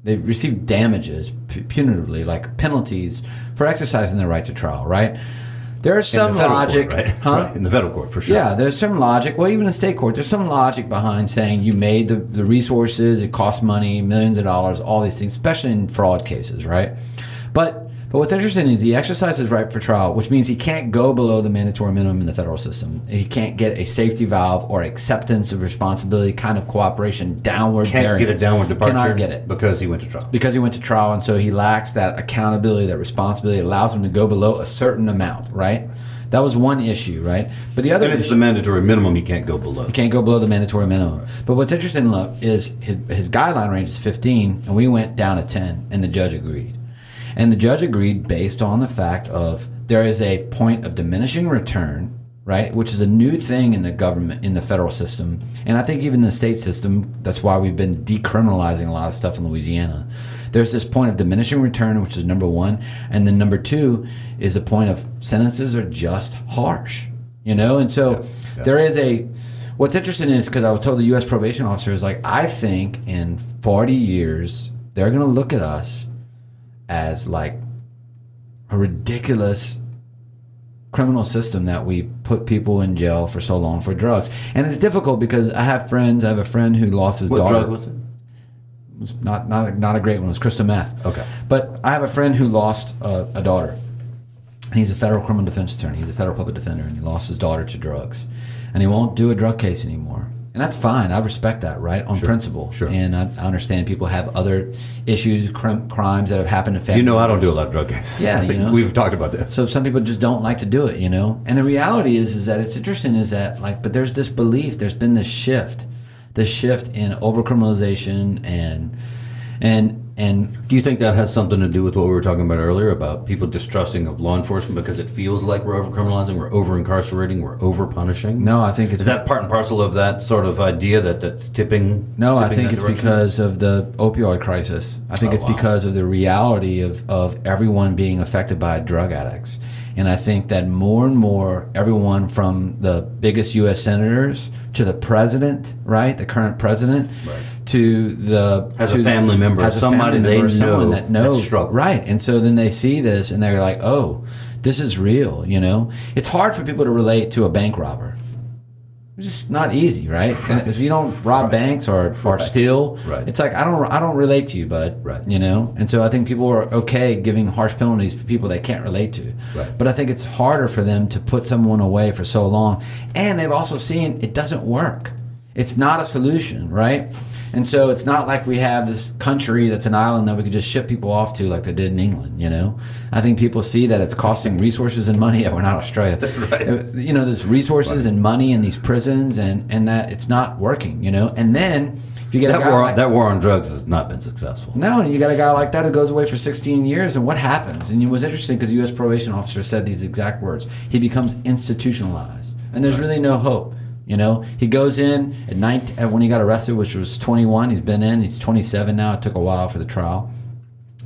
B: they receive damages punitively, like penalties for exercising their right to trial, right? There's some
A: In the federal
B: logic,
A: court, right?
B: huh?
A: Right, in the federal court, for sure.
B: Yeah, there's some logic. Well, even in state court, there's some logic behind saying you made the resources, it costs money, millions of dollars, all these things, especially in fraud cases, right? But what's interesting is he exercised his right for trial, which means he can't go below the mandatory minimum in the federal system. He can't get a safety valve or acceptance of responsibility kind of cooperation, downward
A: Can't
B: variance.
A: get a downward departure.
B: Cannot get it.
A: Because he went to trial.
B: Because he went to trial, and so he lacks that accountability, that responsibility. It allows him to go below a certain amount, right? That was one issue, right? But the other
A: And it's
B: issue,
A: the mandatory minimum you can't go below.
B: you can't go below the mandatory minimum. But what's interesting, look, is his guideline range is 15, and we went down to 10, and the judge agreed. And the judge agreed based on the fact of there is a point of diminishing return, right, which is a new thing in the government, in the federal system. And I think even the state system, that's why we've been decriminalizing a lot of stuff in Louisiana. There's this point of diminishing return, which is number one. And then number two is a point of sentences are just harsh, you know? And so there is what's interesting is, because I was told the U.S. probation officer is like, I think in 40 years, they're going to look at us as like a ridiculous criminal system that we put people in jail for so long for drugs. And it's difficult because I have a friend who lost his daughter.
A: What drug was it?
B: It was not a great one. It was crystal meth.
A: Okay.
B: But I have a friend who lost a daughter. And he's a federal criminal defense attorney. He's a federal public defender, and he lost his daughter to drugs. And he won't do a drug case anymore. And that's fine. I respect that, right, on principle.
A: Sure.
B: And I understand people have other issues, crimes that have happened to family
A: You know, I don't do a
B: members.
A: lot of drug cases.
B: Yeah, you know.
A: We've talked about this.
B: So some people just don't like to do it, you know. And the reality is that it's interesting is that, like, but there's this belief, there's been this shift in overcriminalization and
A: Do you think that has something to do with what we were talking about earlier about people distrusting of law enforcement because it feels like we're over-criminalizing, we're over-incarcerating, we're over-punishing?
B: no, I think it's
A: Is that part and parcel of that sort of idea that's tipping?
B: No, I
A: tipping
B: think
A: that
B: it's
A: direction?
B: because of the opioid crisis. I think
A: Oh,
B: it's
A: wow.
B: because of the reality of everyone being affected by drug addicts. And I think that more and more, everyone from the biggest U.S. senators to the president, right, the current president,
A: Right.
B: to the
A: Has
B: to
A: a family member,
B: has a
A: somebody
B: family
A: they
B: member, someone
A: know
B: that knows,
A: that struggled.
B: right? And so then they see this and they're like, oh, this is real. You know, it's hard for people to relate to a bank robber. It's just not easy, right? If you don't rob banks or steal,
A: Right.
B: it's like I don't relate to you, bud.
A: Right.
B: You know, and so I think people are okay giving harsh penalties to people they can't relate to.
A: Right.
B: But I think it's harder for them to put someone away for so long, and they've also seen it doesn't work. It's not a solution, right? And so it's not like we have this country that's an island that we could just ship people off to like they did in England, you know? I think people see that it's costing resources and money. Yeah, we're not Australia.
A: Right.
B: You know, there's resources and money in these prisons and that it's not working, you know? And then if you get a guy like,
A: that war on drugs has not been successful.
B: no, and you got a guy like that who goes away for 16 years, and what happens? And it was interesting because the U.S. probation officer said these exact words. He becomes institutionalized, and there's really no hope. You know, he goes in at night when he got arrested, which was 21. He's been in. He's 27 now. It took a while for the trial.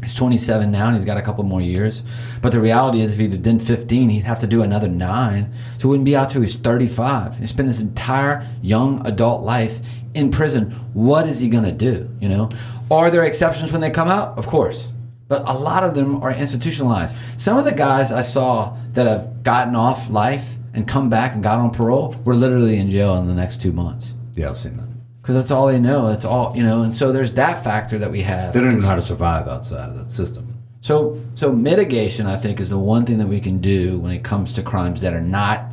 B: He's 27 now, and he's got a couple more years. But the reality is, if he'd done 15, he'd have to do another 9. So he wouldn't be out till he's 35. He spent his entire young adult life in prison. What is he going to do? You know, are there exceptions when they come out? Of course. But a lot of them are institutionalized. Some of the guys I saw that have gotten off life and come back and got on parole were literally in jail in the next 2 months.
A: Yeah, I've seen that.
B: Because that's all they know. That's all, you know. And so there's that factor that we have.
A: They don't even know how to survive outside of that system.
B: So mitigation, I think, is the one thing that we can do when it comes to crimes that are not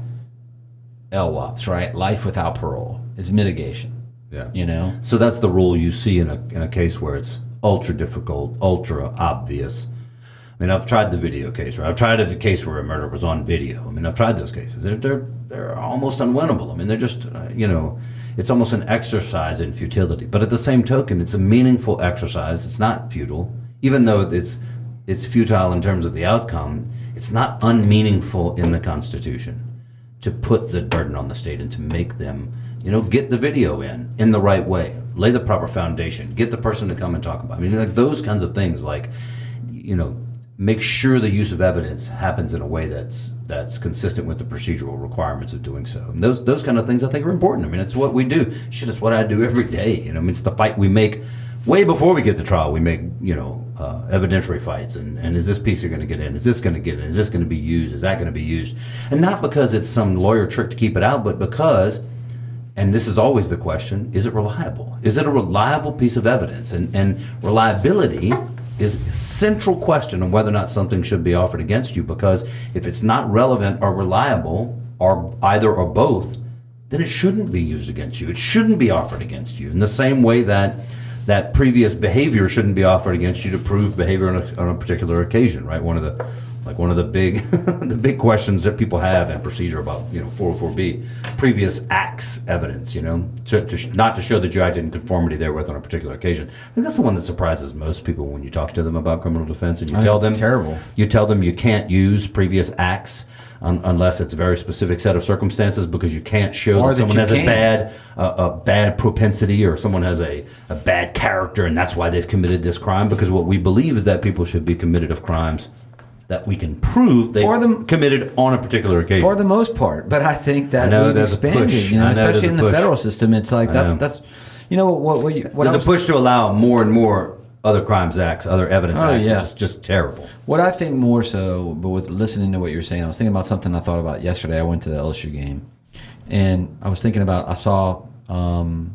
B: LWOPs, right? Life without parole is mitigation.
A: Yeah.
B: You know?
A: So that's the rule you see in a case where it's ultra difficult, ultra obvious. I mean, I've tried the video case, right? I've tried a case where a murder was on video. I mean, I've tried those cases. They're almost unwinnable. I mean, they're just, you know, it's almost an exercise in futility. But at the same token, it's a meaningful exercise. It's not futile. Even though it's futile in terms of the outcome, it's not unmeaningful in the Constitution to put the burden on the state and to make them, you know, get the video in the right way, lay the proper foundation, get the person to come and talk about it. I mean, like those kinds of things, like, you know, make sure the use of evidence happens in a way that's consistent with the procedural requirements of doing so. And those kind of things I think are important. I mean, it's what we do. Shit, it's what I do every day. You know, I mean, it's the fight we make way before we get to trial, we make, evidentiary fights. And is this piece going to get in? Is this going to get in? Is this going to be used? Is that going to be used? And not because it's some lawyer trick to keep it out, but because, and this is always the question, is it reliable? Is it a reliable piece of evidence? And reliability is a central question on whether or not something should be offered against you, because if it's not relevant or reliable, or either or both, then it shouldn't be used against you. It shouldn't be offered against you. In the same way that previous behavior shouldn't be offered against you to prove behavior on a particular occasion, right? One of the big the big questions that people have in procedure about 404B, previous acts evidence, not to show that you acted in conformity therewith on a particular occasion. I think that's the one that surprises most people when you talk to them about criminal defense, and you tell them
B: terrible.
A: You tell them you can't use previous acts unless it's a very specific set of circumstances, because you can't show that someone has a bad propensity, or someone has a bad character, and that's why they've committed this crime. Because what we believe is that people should be committed of crimes that we can prove they committed on a particular occasion.
B: For the most part. But I think that we've expanded, especially in the federal system. It's like that's what
A: there's a push to allow more and more other crimes acts, other evidence acts, which is just terrible.
B: What I think more so, but with listening to what you're saying, I was thinking about something I thought about yesterday. I went to the LSU game, and I was thinking about I saw NBA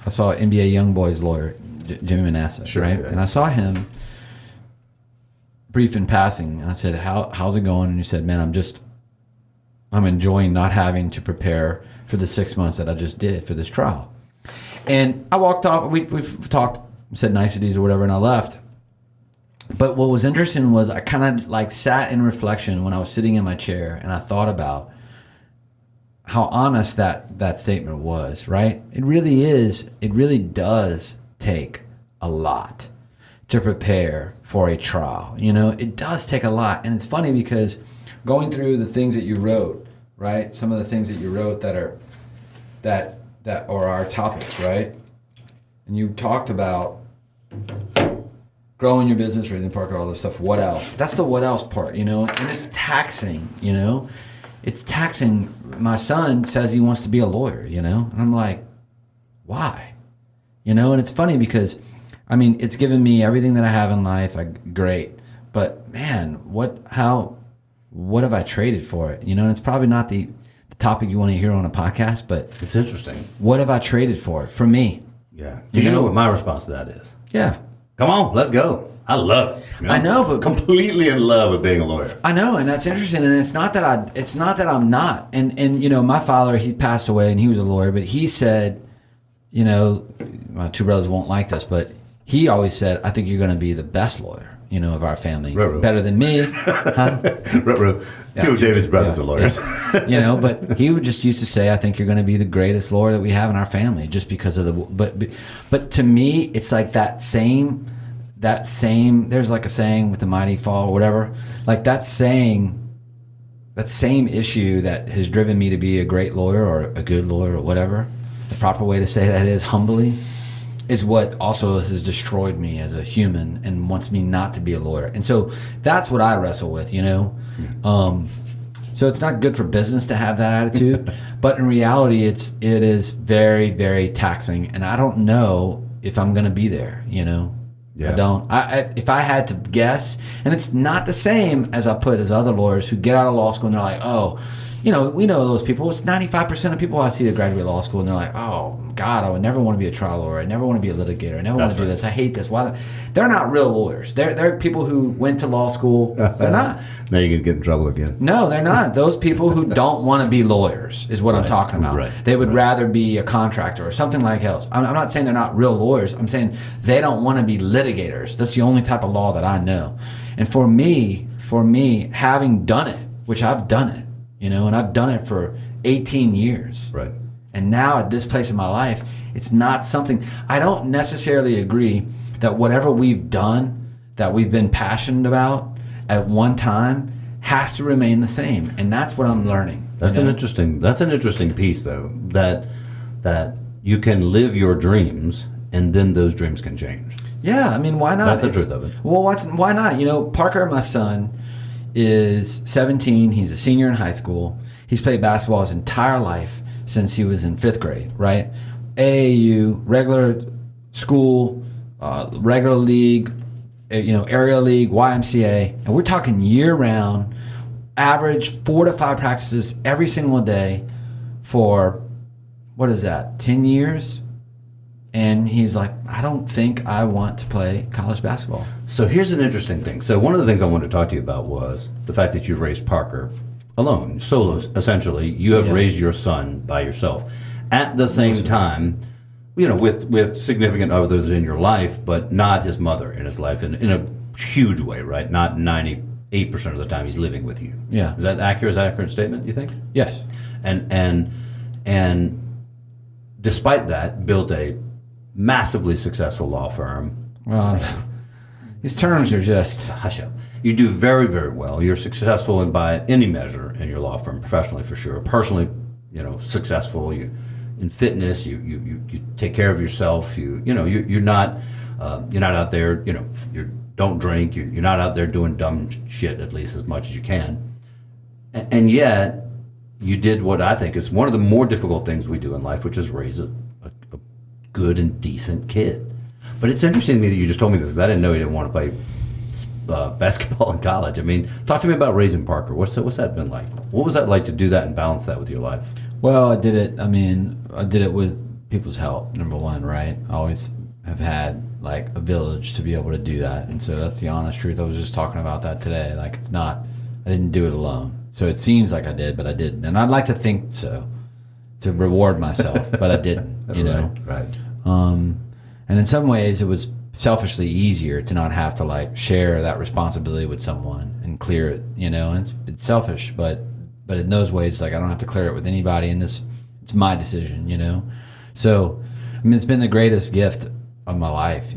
B: YoungBoy's lawyer, Jimmy Manasseh, right? Yeah. And I saw him brief in passing. And I said, how's it going? And he said, man, I'm enjoying not having to prepare for the 6 months that I just did for this trial. And I walked off. We've talked, said niceties or whatever, and I left. But what was interesting was I kind of sat in reflection when I was sitting in my chair, and I thought about how honest that statement was, right? It really does take a lot to prepare for a trial. It does take a lot. And it's funny because going through the things that you wrote, right? Some of the things that you wrote that are our topics, right? And you talked about growing your business, raising Parker, all this stuff. What else? That's the what else part, and it's taxing, It's taxing. My son says he wants to be a lawyer, and I'm like, why? And it's funny because it's given me everything that I have in life. Great. But man, what have I traded for it? And it's probably not the topic you want to hear on a podcast, but
A: it's interesting.
B: What have I traded for it? For me.
A: Yeah. You know what my response to that is?
B: Yeah.
A: Come on, let's go. I love it.
B: I know, but
A: completely in love with being a lawyer.
B: I know, and that's interesting. And it's not that I'm not. And my father, he passed away, and he was a lawyer, but he said, my two brothers won't like this, but he always said, I think you're going to be the best lawyer, of our family.
A: Ruh-roh.
B: Better than me. Huh?
A: Ruh-roh. Two of David's brothers are lawyers.
B: Yeah. But he would just used to say, I think you're going to be the greatest lawyer that we have in our family, just because of but to me, it's like that same, there's like a saying with the mighty fall or whatever, like that same issue that has driven me to be a great lawyer or a good lawyer or whatever, the proper way to say that is humbly, is what also has destroyed me as a human and wants me not to be a lawyer. And so that's what I wrestle with, So it's not good for business to have that attitude, but in reality, it is very, very taxing. And I don't know if I'm going to be there, Yeah. I don't. If I had to guess, and it's not the same as other lawyers who get out of law school and they're like, oh, we know those people. It's 95% of people I see that graduate law school and they're like, oh God, I would never want to be a trial lawyer. I never want to be a litigator. I never want to do this. I hate this. Why? They're not real lawyers. They're people who went to law school. They're not.
A: Now you're going to get in trouble again.
B: No, they're not. Those people who don't want to be lawyers is what I'm talking about.
A: Right.
B: They would rather be a contractor or something like else. I'm not saying they're not real lawyers. I'm saying they don't want to be litigators. That's the only type of law that I know. And for me, having done it, which I've done it, and I've done it for 18 years.
A: Right.
B: And now at this place in my life, it's not something, I don't necessarily agree that whatever we've done, that we've been passionate about at one time, has to remain the same. And that's what I'm learning.
A: That's an interesting piece, though, that you can live your dreams and then those dreams can change.
B: Yeah, why not?
A: That's the truth of it.
B: Well, why not? Parker, my son, is 17. He's a senior in high school. He's played basketball his entire life since he was in 5th grade, right? AAU, regular school, regular league, area league, YMCA, and we're talking year round, average 4 to 5 practices every single day for, what is that, 10 years? And he's like, I don't think I want to play college basketball.
A: So here's an interesting thing. So one of the things I wanted to talk to you about was the fact that you've raised Parker alone, solo, essentially. You have raised your son by yourself. At the same time, with significant others in your life, but not his mother in his life in a huge way, right? Not 98% of the time he's living with you.
B: Yeah.
A: Is that accurate? Is that an accurate statement, you think?
B: Yes.
A: And despite that, built a massively successful law firm.
B: Well, his terms are just...
A: Hush up. You do very, very well. You're successful by any measure in your law firm, professionally for sure. Personally, successful. You in fitness. You take care of yourself. You're not out there. You don't drink. You're not out there doing dumb shit, at least as much as you can. And yet, you did what I think is one of the more difficult things we do in life, which is raise a good and decent kid. But it's interesting to me that you just told me this, because I didn't know you didn't want to play basketball in college. I mean, talk to me about raising Parker. What's that been like? What was that like to do that and balance that with your life?
B: Well, I did it with people's help, number one, right? I always have had like a village to be able to do that. And so that's the honest truth. I was just talking about that today. Like, I didn't do it alone. So it seems like I did, but I didn't. And I'd like to think so, to reward myself, but I didn't,
A: Right.
B: And in some ways it was selfishly easier to not have to like share that responsibility with someone and clear it, and it's selfish, but in those ways, like, I don't have to clear it with anybody, and it's my decision, So, I mean, it's been the greatest gift of my life,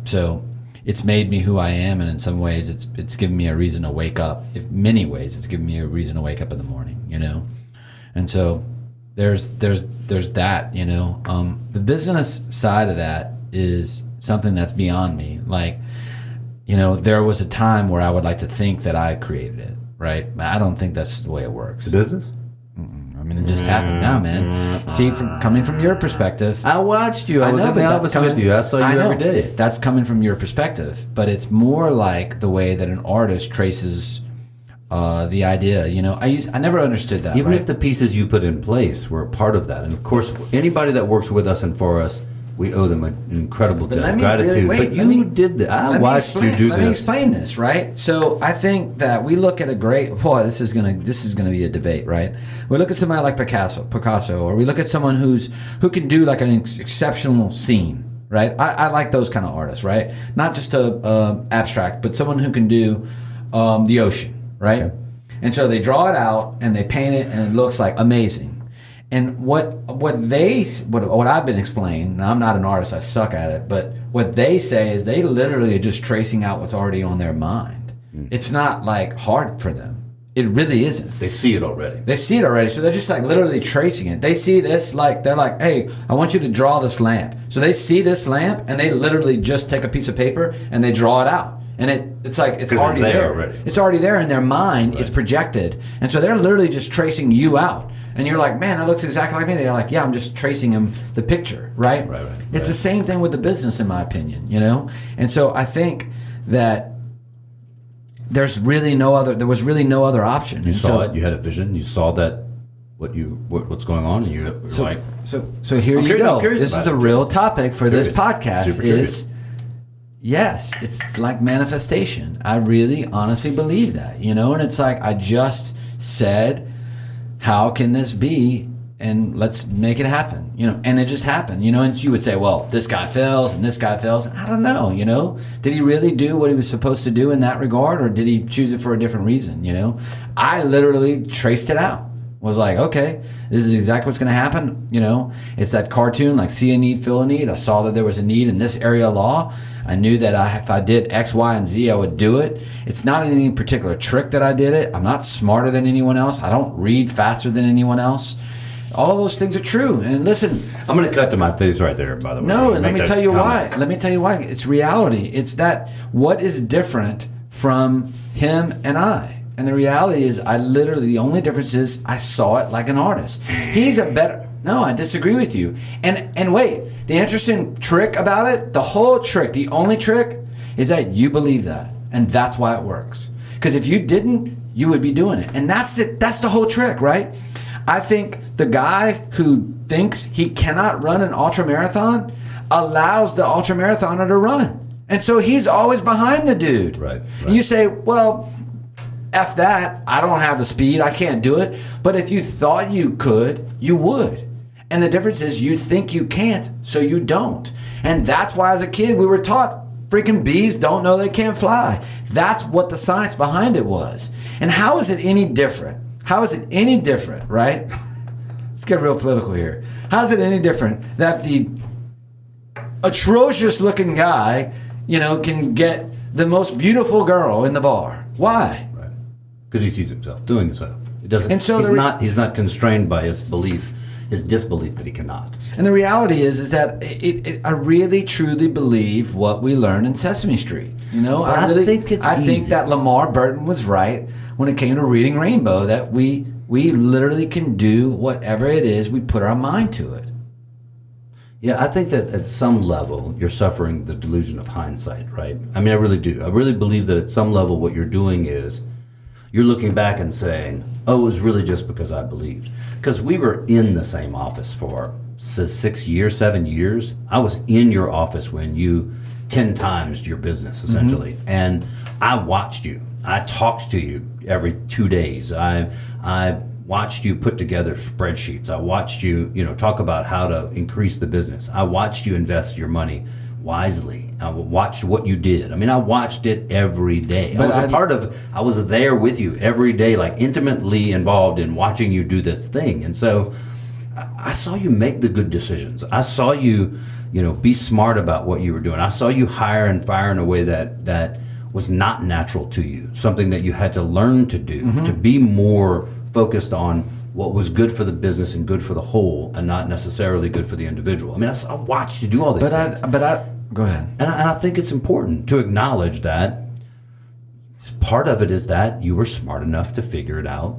B: so it's made me who I am, and in some ways it's given me a reason to wake up. In many ways, it's given me a reason to wake up in the morning, and so there's that, the business side of that is something that's beyond me. Like, there was a time where I would like to think that I created it, right? I don't think that's the way it works.
A: The business?
B: I mean, it just happened now, man. See, coming from your perspective,
A: I watched you. I was in the office with you. I saw you every day.
B: That's coming from your perspective, but it's more like the way that an artist traces the idea. I never understood that.
A: Even
B: right?
A: if the pieces you put in place were a part of that, and of course, anybody that works with us and for us, we owe them an incredible debt of gratitude. But you did that. I watched you do this.
B: Let me explain this, right? So I think that we look at a great. Boy, this is gonna be a debate, right? We look at somebody like Picasso, or we look at someone who can do like an exceptional scene, right? I like those kind of artists, right? Not just a abstract, but someone who can do the ocean, right? Okay. And so they draw it out and they paint it, and it looks like amazing. And what I've been explained, and I'm not an artist, I suck at it, but what they say is they literally are just tracing out what's already on their mind. It's not like hard for them. It really isn't.
A: They see it already.
B: So they're just like literally tracing it. They see this, like, they're like, hey, I want you to draw this lamp. So they see this lamp and they literally just take a piece of paper and they draw it out. And it's like, it's already there. Already. It's already there in their mind. Right. It's projected. And so they're literally just tracing you out. And you're like, man, that looks exactly like me. They're like, yeah, I'm just tracing him the picture, right? Right. It's the same thing with the business, in my opinion, And so I think that there was really no other option.
A: You saw it. You had a vision. You saw that what's going on, and you're like.
B: So here you go. This is a real topic for this podcast. Yes, it's like manifestation. I really honestly believe that, and it's like I just said, how can this be? And let's make it happen, and it just happened, and you would say, well, this guy fails and this guy fails. I don't know, did he really do what he was supposed to do in that regard, or did he choose it for a different reason? I literally traced it out. Was like, okay, this is exactly what's going to happen. It's that cartoon, like see a need, fill a need. I saw that there was a need in this area of law. I knew that if I did X, Y, and Z, I would do it. It's not any particular trick that I did it. I'm not smarter than anyone else. I don't read faster than anyone else. All of those things are true. And listen,
A: I'm going to cut to my face right there, by the way.
B: No, and let me tell you why. Let me tell you why. It's reality. It's that what is different from him and I. And the reality is, the only difference is I saw it like an artist. He's a better, No, I disagree with you. And wait, the interesting trick about it, the whole trick, the only trick is that you believe that. And that's why it works. Because if you didn't, you would be doing it. And that's it. That's the whole trick, right? I think the guy who thinks he cannot run an ultra marathon allows the ultra marathoner to run. And so he's always behind the dude.
A: Right.
B: And you say, well, F that. I don't have the speed. I can't do it. But if you thought you could, you would. And the difference is you think you can't, so you don't. And that's why as a kid we were taught freaking bees don't know they can't fly. That's what the science behind it was. And how is it any different? How is it any different, right? Let's get real political here. How is it any different that the atrocious looking guy, can get the most beautiful girl in the bar? Why?
A: Right. Because he sees himself doing so. He doesn't.
B: And so
A: he's not constrained by his disbelief that he cannot.
B: And the reality is that I really truly believe what we learned in Sesame Street.
A: I think
B: that Lamar Burton was right when it came to reading Rainbow, that we literally can do whatever it is we put our mind to it.
A: Yeah, I think that at some level you're suffering the delusion of hindsight, right? I mean, I really do. I really believe that at some level what you're doing is you're looking back and saying, oh, it was really just because I believed. Because we were in the same office for 7 years. I was in your office when you 10 times your business, essentially. Mm-hmm. And I watched you. I talked to you every 2 days. I watched you put together spreadsheets. I watched you, talk about how to increase the business. I watched you invest your money wisely. I watched what you did. I mean, I watched it every day. I was there with you every day, like intimately involved in watching you do this thing. And so I saw you make the good decisions. I saw you, be smart about what you were doing. I saw you hire and fire in a way that was not natural to you, something that you had to learn to do, mm-hmm. to be more focused on what was good for the business and good for the whole and not necessarily good for the individual. I mean, I watched you do all these things.
B: Go ahead.
A: And I think it's important to acknowledge that part of it is that you were smart enough to figure it out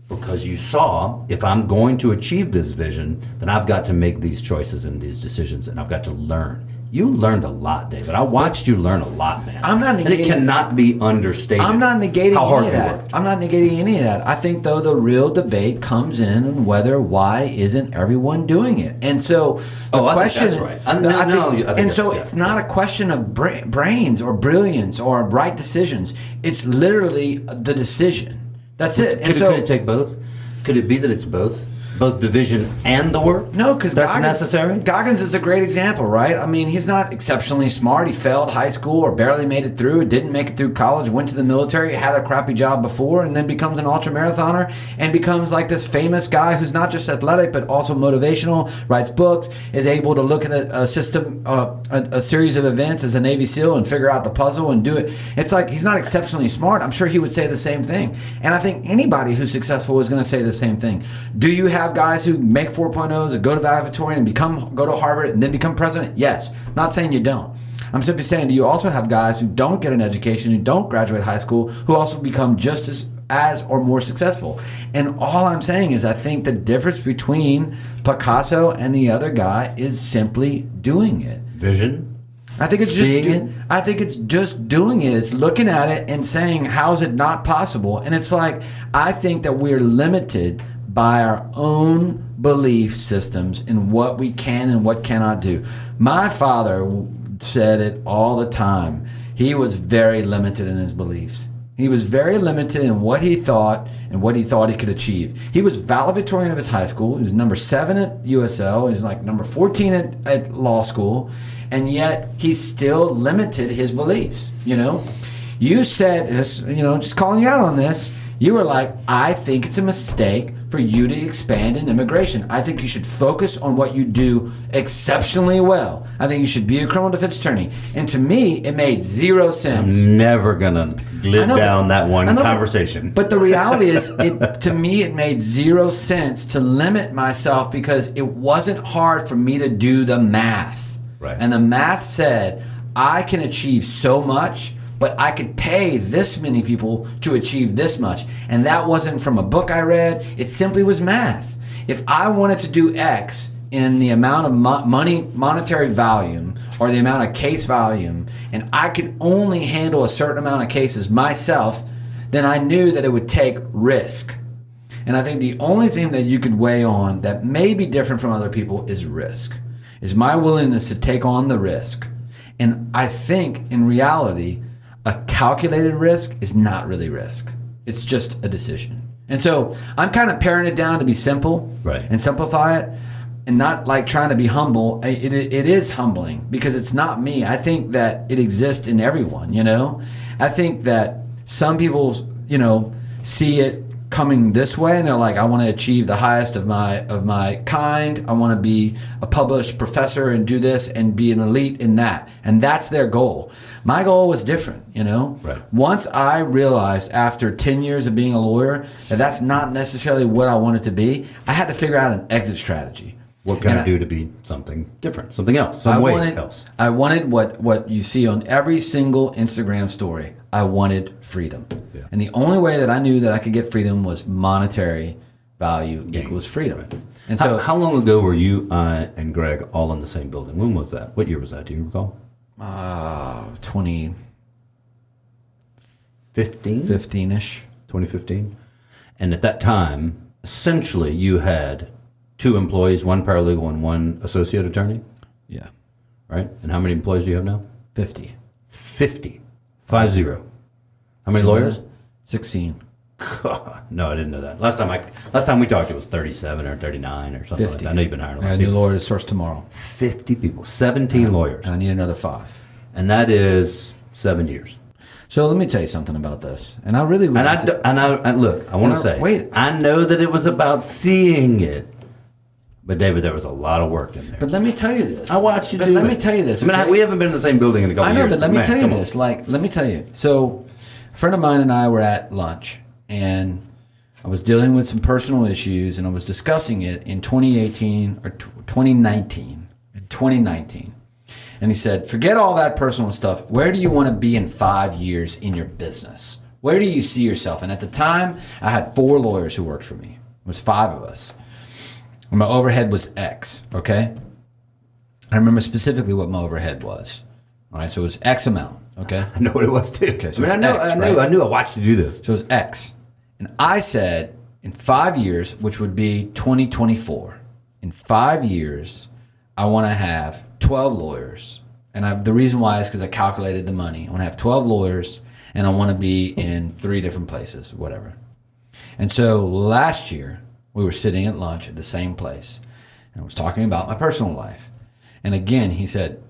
A: because you saw, if I'm going to achieve this vision, then I've got to make these choices and these decisions, and I've got to learn. You learned a lot, David. I watched you learn a lot, man.
B: I'm not negating.
A: And it cannot be understated.
B: I'm not negating
A: how hard
B: any of that.
A: Worked.
B: I'm not negating any of that. I think, though, the real debate comes in on why isn't everyone doing it? And so the question.
A: I think that's right.
B: It's not a question of brains or brilliance or right decisions. It's literally the decision. That's it.
A: Could it take both? Could it be that it's both? Both the vision and the work?
B: No, because
A: that's necessary.
B: Goggins is a great example, right? I mean, he's not exceptionally smart. He failed high school or barely made it through, didn't make it through college, went to the military, had a crappy job before, and then becomes an ultramarathoner and becomes like this famous guy who's not just athletic but also motivational, writes books, is able to look at a system, a series of events as a Navy SEAL and figure out the puzzle and do it. It's like he's not exceptionally smart. I'm sure he would say the same thing. And I think anybody who's successful is going to say the same thing. Do you have guys who make 4.0s and go to valedictorian and go to Harvard and then become president? Yes. I'm not saying you don't. I'm simply saying, do you also have guys who don't get an education, who don't graduate high school, who also become just as or more successful? And all I'm saying is I think the difference between Picasso and the other guy is simply doing it.
A: Vision?
B: I think it's just doing it. It's looking at it and saying, how is it not possible? And it's like, I think that we're limited by our own belief systems in what we can and what cannot do. My father said it all the time. He was very limited in his beliefs. He was very limited in what he thought and what he thought he could achieve. He was valedictorian of his high school. He was number 7 at USL. He was like number 14 at law school. And yet he still limited his beliefs. You said this, just calling you out on this. You were like, I think it's a mistake for you to expand in immigration. I think you should focus on what you do exceptionally well. I think you should be a criminal defense attorney. And to me, it made zero sense.
A: I'm never going to live down that one conversation.
B: But the reality is, to me, it made zero sense to limit myself because it wasn't hard for me to do the math.
A: Right.
B: And the math said, I can achieve so much, but I could pay this many people to achieve this much. And that wasn't from a book I read. It simply was math. if I wanted to do X in the amount of monetary volume or the amount of case volume, and I could only handle a certain amount of cases myself, then I knew that it would take risk. And I think the only thing that you could weigh on that may be different from other people is risk, is my willingness to take on the risk. And I think in reality, a calculated risk is not really risk. It's just a decision. And so I'm kind of paring it down to be simple and simplify it, and not like trying to be humble. It is humbling because it's not me. I think that it exists in everyone, you know? I think that some people, you know, see it coming this way and they're like, I want to achieve the highest of my kind. I want to be a published professor and do this and be an elite in that. And that's their goal. My goal was different, you know?
A: Right.
B: Once I realized after 10 years of being a lawyer that that's not necessarily what I wanted to be, I had to figure out an exit strategy.
A: What can I do to be something different, something else, some way else?
B: I wanted what you see on every single Instagram story. I wanted freedom. Yeah. And the only way that I knew that I could get freedom was monetary value equals freedom. Right. And so
A: how long ago were you and Greg all in the same building? When was that? What year was that? Do you recall?
B: 2015? 15-ish.
A: 2015. And at that time, essentially you had 2 employees, 1 paralegal and 1 associate attorney?
B: Yeah.
A: Right? And how many employees do you have now?
B: 50.
A: 50. 50. How many lawyers?
B: 16.
A: God, no, I didn't know that. Last time we talked, it was 37 or 39 or something
B: 50.
A: like that. I know you've been hiring a lot
B: I
A: of
B: got a new
A: people.
B: lawyer to source tomorrow.
A: 50 people, 17 lawyers.
B: And I need another 5.
A: And that is 7 years.
B: So let me tell you something about this. And I really
A: And look, I want to say,
B: wait.
A: I know that it was about seeing it, but David, there was a lot of work in there.
B: But let me tell you this.
A: I watched you do
B: But let
A: it.
B: me tell you this.
A: I mean,
B: okay?
A: we haven't been in the same building in a couple
B: I know,
A: years.
B: but let me
A: Man,
B: tell you
A: come on.
B: this. Like, let me tell you. So, a friend of mine and I were at lunch, and I was dealing with some personal issues, and I was discussing it in 2018 or 2019. In 2019, and he said, "Forget all that personal stuff. Where do you want to be in 5 years in your business? Where do you see yourself?" And at the time, I had 4 lawyers who worked for me. It was 5 of us. And my overhead was X. Okay. I remember specifically what my overhead was. All right, so it was X amount. Okay.
A: I know what it was too.
B: Okay, so
A: I mean, I knew. I watched you do this.
B: So it was X. And I said, in 5 years, which would be 2024, in 5 years, I want to have 12 lawyers. And the reason why is because I calculated the money. I want to have 12 lawyers, and I want to be in 3 different places, whatever. And so last year, we were sitting at lunch at the same place, and I was talking about my personal life. And again, he said,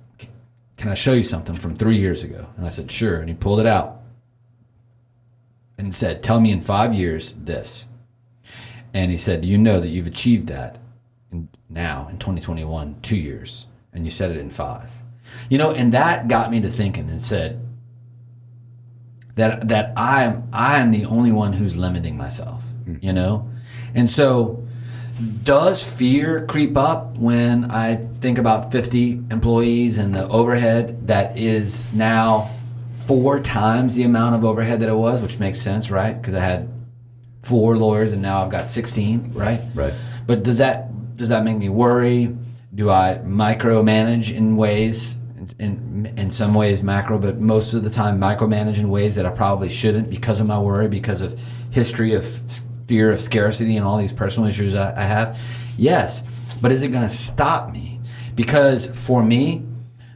B: "Can I show you something from 3 years ago?" And I said, "Sure." And he pulled it out. And he said, "Tell me in 5 years this." And he said, "You know that you've achieved that now in 2021, 2 years, and you said it in 5. You know, and that got me to thinking and said that I am the only one who's limiting myself, you know? And so does fear creep up when I think about 50 employees and the overhead that is now 4 times the amount of overhead that it was, which makes sense, right? Because I had 4 lawyers and now I've got 16, right?
A: Right.
B: But does that make me worry? Do I micromanage in ways, in some ways macro, but most of the time micromanage in ways that I probably shouldn't because of my worry, because of history of fear of scarcity and all these personal issues I have? Yes. But is it going to stop me? Because for me,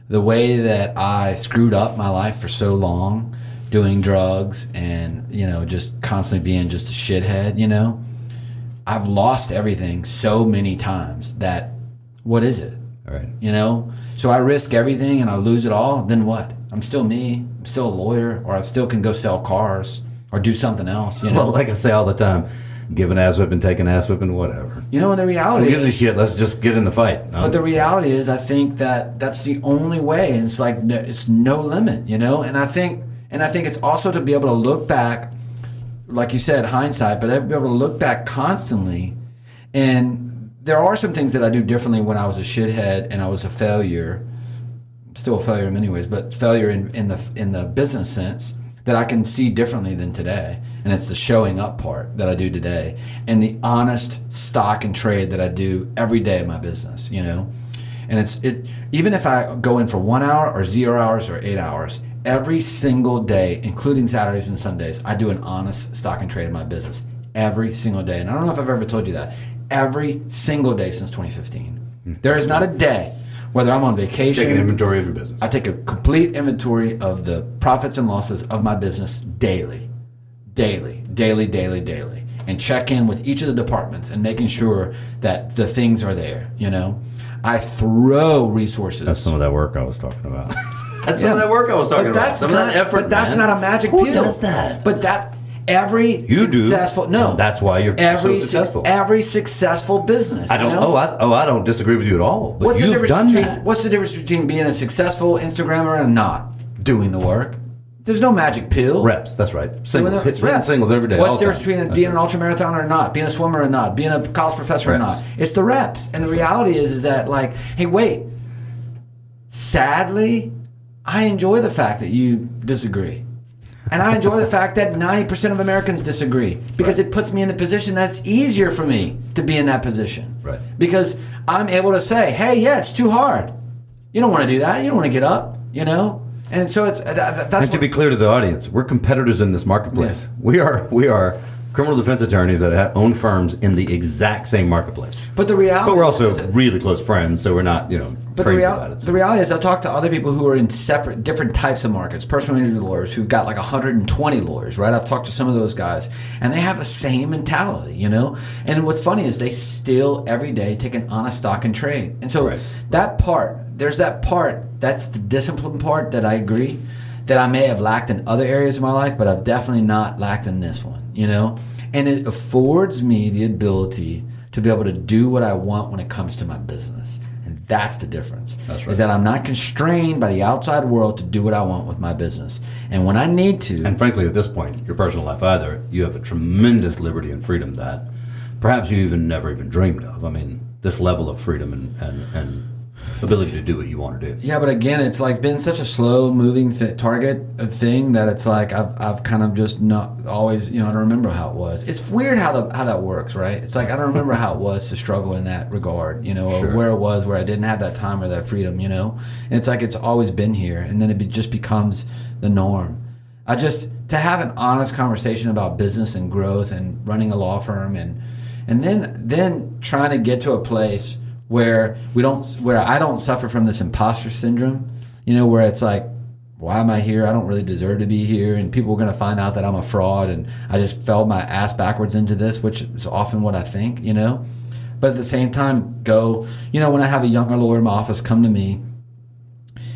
B: the way that I screwed up my life for so long, doing drugs and, you know, just constantly being just a shithead, you know, I've lost everything so many times that what is it?
A: All right.
B: You know? So I risk everything and I lose it all, then what? I'm still me. I'm still a lawyer, or I still can go sell cars or do something else, you know?
A: Well, like I say all the time, give an ass whipping, take an ass whipping, whatever.
B: You know, and the
A: Who
B: reality
A: gives a
B: is,
A: shit? Let's just get in the fight.
B: but the reality is, I think that that's the only way. And it's like, it's no limit, you know? And I think it's also to be able to look back, like you said, hindsight, but I'd be able to look back constantly. And there are some things that I do differently when I was a shithead and I was a failure. I'm still a failure in many ways, but failure in the business sense, that I can see differently than today. And it's the showing up part that I do today and the honest stock and trade that I do every day in my business, you know? And even if I go in for 1 hour or 0 hours or 8 hours, every single day, including Saturdays and Sundays, I do an honest stock and trade in my business every single day. And I don't know if I've ever told you that. Every single day since 2015. There is not a day, whether I'm on vacation.
A: Take an inventory of your business.
B: I take a complete inventory of the profits and losses of my business daily. And check in with each of the departments and making sure that the things are there, you know? I throw resources.
A: That's some of that work I was talking about.
C: That's some of that work I was talking about. Some of that effort.
B: But that's not a magic
C: Who
B: pill.
C: does that?
B: But that every successful
A: do. No, that's why you're so successful.
B: Every successful business.
A: I don't.
B: You know?
A: I don't disagree with you at all. But
B: What's
A: you've done that.
B: What's the difference between being a successful Instagrammer and not doing the work? There's no magic pill.
A: Reps. That's right. Singles.
B: It's reps.
A: Singles every day.
B: What's the difference between being an ultramarathoner or not, being a swimmer or not, being a college professor or not? It's the reps. And the reality is that like, hey, wait. Sadly, I enjoy the fact that you disagree. And I enjoy the fact that 90% of Americans disagree because it puts me in the position that it's easier for me to be in that position.
A: Right.
B: Because I'm able to say, hey, yeah, it's too hard. You don't want to do that. You don't want to get up, you know? And so it's that's.
A: And to be clear to the audience, we're competitors in this marketplace. Yes. We are criminal defense attorneys that own firms in the exact same marketplace.
B: But the reality,
A: but we're also really close friends, so we're not, crazy about it. So.
B: The reality is, I talk to other people who are in different types of markets, personal injury lawyers who've got like 120 lawyers, right? I've talked to some of those guys, and they have the same mentality, you know. And what's funny is they still every day take an honest stock and trade. And so that part, there's that part. That's the discipline part that I agree that I may have lacked in other areas of my life, but I've definitely not lacked in this one, you know? And it affords me the ability to be able to do what I want when it comes to my business. And that's the difference.
A: That's right.
B: Is that I'm not constrained by the outside world to do what I want with my business. And when I need to...
A: And frankly, at this point, your personal life either, you have a tremendous liberty and freedom that perhaps you never even dreamed of. I mean, this level of freedom and ability to do what you want to do.
B: Yeah, but again, it's like been such a slow moving target thing that it's like I've kind of just not always, I don't remember how it was. It's weird how that works, right? It's like I don't remember how it was to struggle in that regard, or where it was where I didn't have that time or that freedom, And it's like it's always been here, and then it just becomes the norm. To have an honest conversation about business and growth and running a law firm and then trying to get to a place where I don't suffer from this imposter syndrome, where it's like, why am I here? I don't really deserve to be here, and people are going to find out that I'm a fraud, and I just fell my ass backwards into this, which is often what I think, But at the same time, when I have a younger lawyer in my office come to me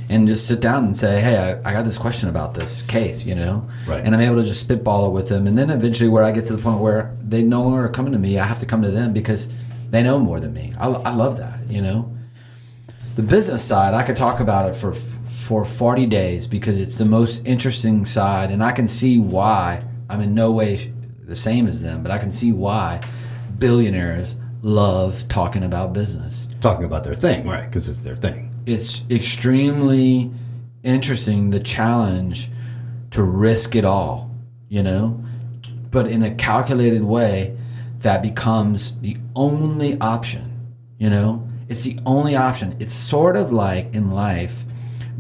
B: and just sit down and say, hey, I got this question about this case,
A: Right.
B: And I'm able to just spitball it with them, and then eventually where I get to the point where they no longer are coming to me, I have to come to them because they know more than me. I love that, The business side, I could talk about it for 40 days because it's the most interesting side, and I can see why. I'm in no way the same as them, but I can see why billionaires love talking about business.
A: Talking about their thing, right, because it's their thing.
B: It's extremely interesting, the challenge to risk it all, but in a calculated way that becomes the only option, It's the only option. It's sort of like in life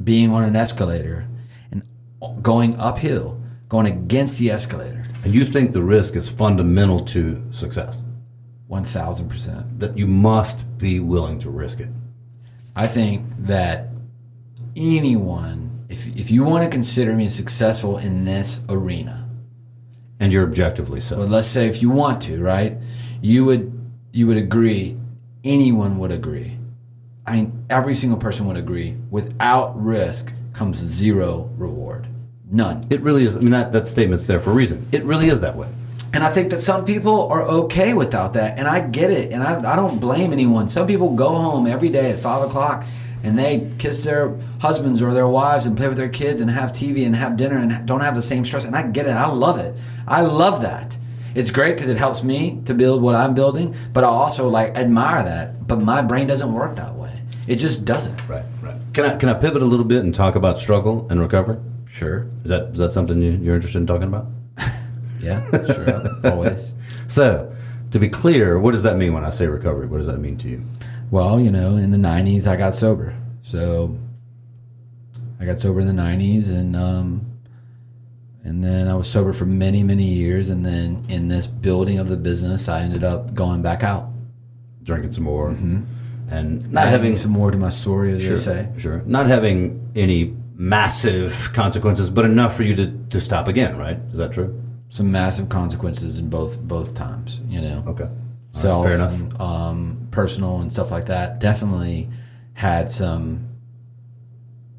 B: being on an escalator and going uphill, going against the escalator.
A: And you think the risk is fundamental to success?
B: 1,000%.
A: That you must be willing to risk it.
B: I think that anyone, if you want to consider me successful in this arena,
A: and you're objectively so.
B: Well, let's say if you want to, right? You would agree. Anyone would agree. I mean, every single person would agree. Without risk comes zero reward. None.
A: It really is. I mean, that statement's there for a reason. It really is that way.
B: And I think that some people are okay without that. And I get it. And I don't blame anyone. Some people go home every day at 5 o'clock and they kiss their husbands or their wives and play with their kids and have TV and have dinner and don't have the same stress. And I get it. I love it. I love that. It's great because it helps me to build what I'm building, but I also admire that. But my brain doesn't work that way. It just doesn't.
A: Right. Can I pivot a little bit and talk about struggle and recovery?
B: Sure.
A: Is that something you're interested in talking about?
B: Yeah, sure. Always.
A: So, to be clear, what does that mean when I say recovery? What does that mean to you?
B: Well, you know, in the 90s, I got sober. So I got sober in the 90s, and then I was sober for many, many years. And then in this building of the business, I ended up going back out.
A: Drinking some more.
B: Mm-hmm.
A: And not
B: Adding
A: having
B: some more to my story, as
A: sure,
B: they say.
A: Sure. Not having any massive consequences, but enough for you to stop again, right? Is that true?
B: Some massive consequences in both times, you know.
A: Okay.
B: Self,
A: fair enough.
B: and personal and stuff like that. Definitely had some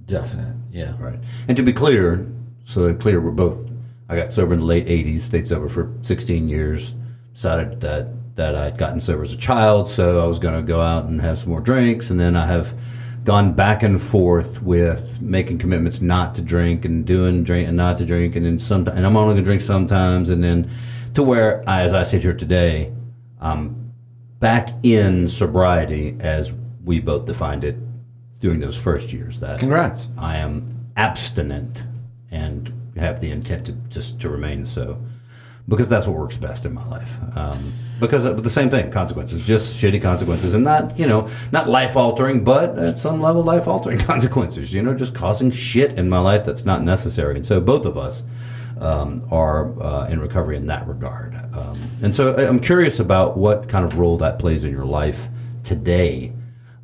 B: definite, yeah.
A: Right. And to be clear, we're both, I got sober in the late 80s, stayed sober for 16 years, decided that I'd gotten sober as a child, so I was going to go out and have some more drinks, and then I have gone back and forth with making commitments not to drink and doing drink and not to drink, and then and I'm only going to drink sometimes, and then to where, as I sit here today, I'm back in sobriety as we both defined it during those first years. That
B: Congrats.
A: I am abstinent and have the intent to remain so, because that's what works best in my life. Because of the same thing, consequences, just shitty consequences, and not life altering, but at some level life altering consequences. Just causing shit in my life that's not necessary. And so both of us are in recovery in that regard. And so I'm curious about what kind of role that plays in your life today.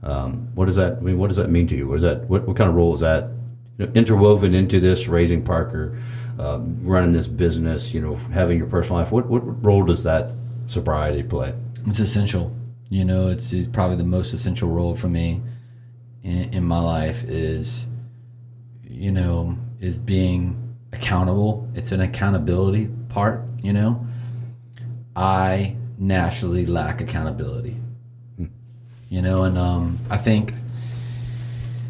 A: What does that mean? What does that mean to you? What kind of role is that interwoven into this, raising Parker, running this business, having your personal life? What role does that sobriety play?
B: It's essential. It's probably the most essential role for me in my life is being accountable. It's an accountability part. I naturally lack accountability. And I think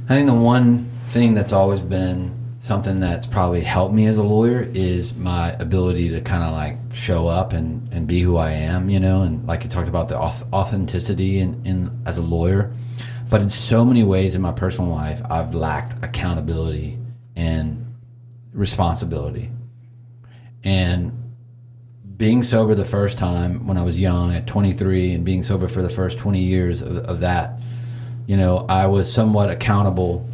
B: the one thing that's always been something that's probably helped me as a lawyer is my ability to kind of like show up and be who I am, and like you talked about the authenticity in as a lawyer. But in so many ways in my personal life, I've lacked accountability and responsibility. And being sober the first time when I was young at 23 and being sober for the first 20 years of that, I was somewhat accountable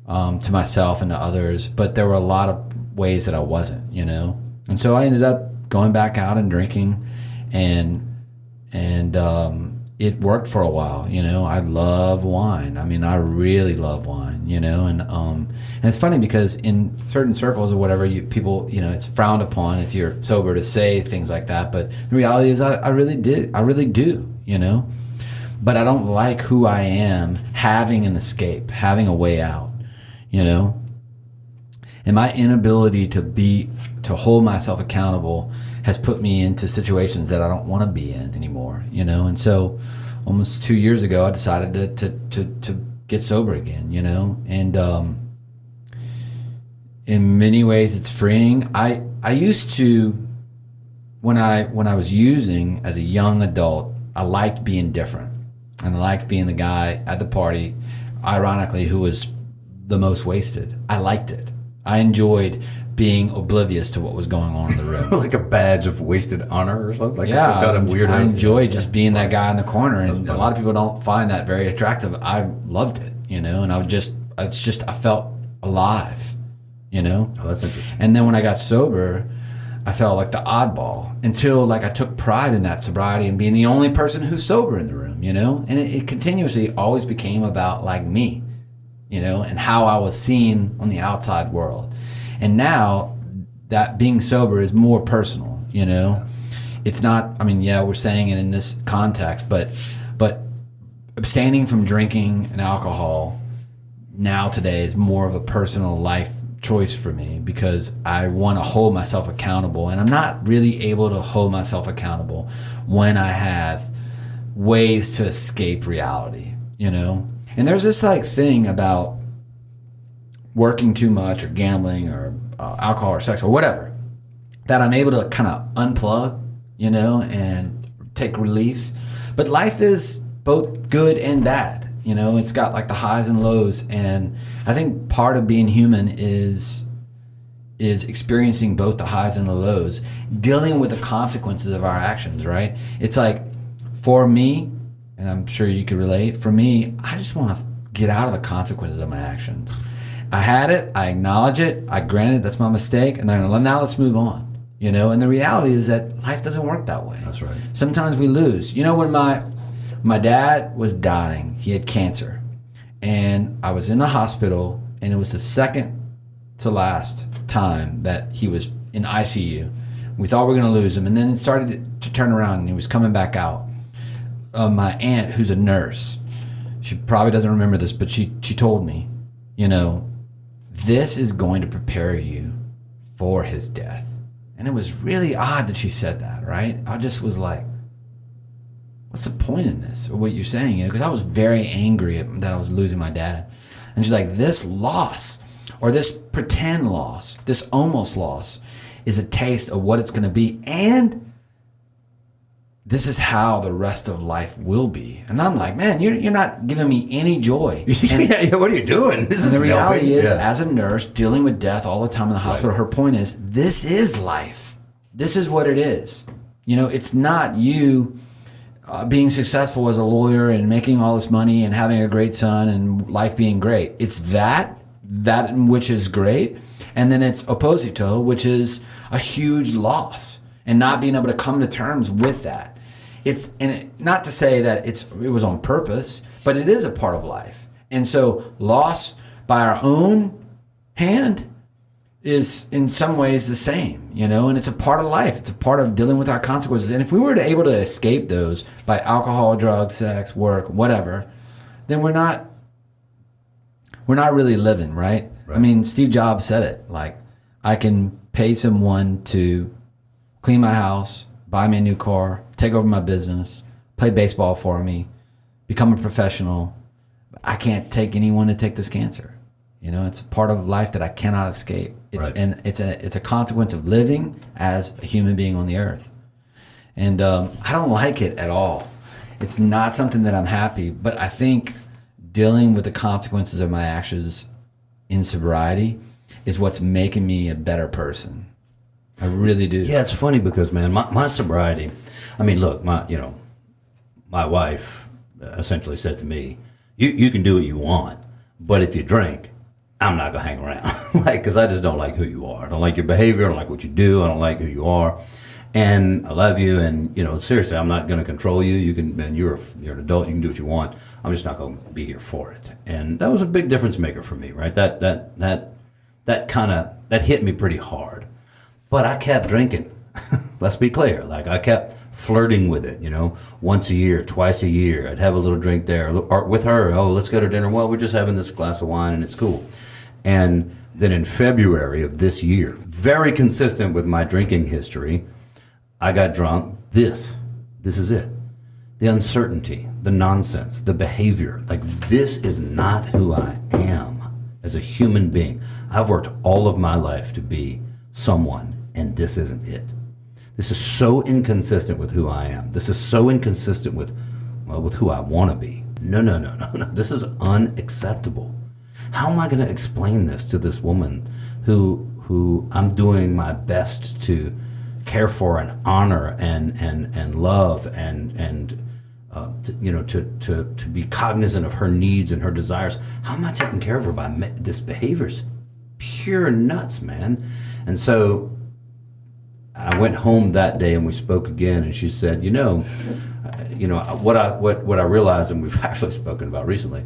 B: to myself and to others, but there were a lot of ways that I wasn't, and so I ended up going back out and drinking, and it worked for a while. I love wine. I mean, I really love wine, and it's funny because in certain circles or whatever, people, it's frowned upon if you're sober to say things like that, but the reality is I really do, but I don't like who I am having an escape, having a way out. And my inability to hold myself accountable has put me into situations that I don't want to be in anymore, and so almost 2 years ago I decided to get sober again, and in many ways it's freeing. I used to, when I was using as a young adult, I liked being different, and I liked being the guy at the party, ironically, who was the most wasted. I liked it. I enjoyed being oblivious to what was going on in the room.
A: Like a badge of wasted honor or something? Like
B: yeah,
A: some kind of weird.
B: I enjoyed just being that guy in the corner, and a lot of people don't find that very attractive. I loved it, and I felt alive,
A: Oh, that's interesting.
B: And then when I got sober, I felt like the oddball until I took pride in that sobriety and being the only person who's sober in the room, and it continuously always became about me. And how I was seen on the outside world. And now that being sober is more personal, It's not, we're saying it in this context, but abstaining from drinking and alcohol now today is more of a personal life choice for me because I want to hold myself accountable, and I'm not really able to hold myself accountable when I have ways to escape reality, And there's this thing about working too much or gambling or alcohol or sex or whatever that I'm able to kind of unplug, and take relief. But life is both good and bad. It's got the highs and lows. And I think part of being human is is experiencing both the highs and the lows, dealing with the consequences of our actions, right? It's like, for me, and I'm sure you could relate, for me, I just want to get out of the consequences of my actions. I had it, I acknowledge it, I granted that's my mistake, and then now let's move on. You know, and the reality is that life doesn't work that way.
A: That's right.
B: Sometimes we lose. You know, when my dad was dying, he had cancer, and I was in the hospital, and it was the second to last time that he was in ICU. We thought we were going to lose him, and then it started to turn around, and he was coming back out. My aunt, who's a nurse, she probably doesn't remember this, but she told me, you know, this is going to prepare you for his death. And it was really odd that she said that, right? I just was like, what's the point in this, or what you're saying? You know, because I was very angry that I was losing my dad. And she's like, this loss, or this pretend loss, this almost loss, is a taste of what it's going to be. And this is how the rest of life will be. And I'm like, man, you're not giving me any joy. And,
A: yeah, what are you doing?
B: and the reality is, as a nurse dealing with death all the time in the hospital, her point is, this is life. This is what it is. You know, it's not you being successful as a lawyer and making all this money and having a great son and life being great. It's that which is great. And then it's opposito, which is a huge loss, and not being able to come to terms with that. Not to say that it was on purpose, but it is a part of life. And so loss by our own hand is in some ways the same, you know, and it's a part of life. It's a part of dealing with our consequences. And if we were able to escape those by alcohol, drugs, sex, work, whatever, then we're not really living, right? I mean, Steve Jobs said it, like, I can pay someone to clean my house, buy me a new car, take over my business, play baseball for me, become a professional. I can't take anyone to take this cancer. You know, it's a part of life that I cannot escape. It's a consequence of living as a human being on the earth. And I don't like it at all. It's not something that I'm happy, but I think dealing with the consequences of my actions in sobriety is what's making me a better person. I really do.
A: Yeah, it's funny because, man, my sobriety, I mean, look, my wife essentially said to me, you can do what you want, but if you drink, I'm not going to hang around. Like, because I just don't like who you are. I don't like your behavior. I don't like what you do. I don't like who you are. And I love you. And, you know, seriously, I'm not going to control you. You can, man, you're an adult. You can do what you want. I'm just not going to be here for it. And that was a big difference maker for me, right? That hit me pretty hard. But I kept drinking. Let's be clear. Like, I kept flirting with it, you know, once a year, twice a year. I'd have a little drink there or with her. Oh, let's go to dinner. Well, we're just having this glass of wine and it's cool. And then in February of this year, very consistent with my drinking history, I got drunk. This is it. The uncertainty, the nonsense, the behavior. Like, this is not who I am as a human being. I've worked all of my life to be someone, and this isn't it. This is so inconsistent with who I am. This is so inconsistent with who I want to be. No. This is unacceptable. How am I going to explain this to this woman who I'm doing my best to care for and honor and love and to be cognizant of her needs and her desires? How am I taking care of her by this behavior's pure nuts, man? And so I went home that day and we spoke again, and she said, what I realized, and we've actually spoken about recently.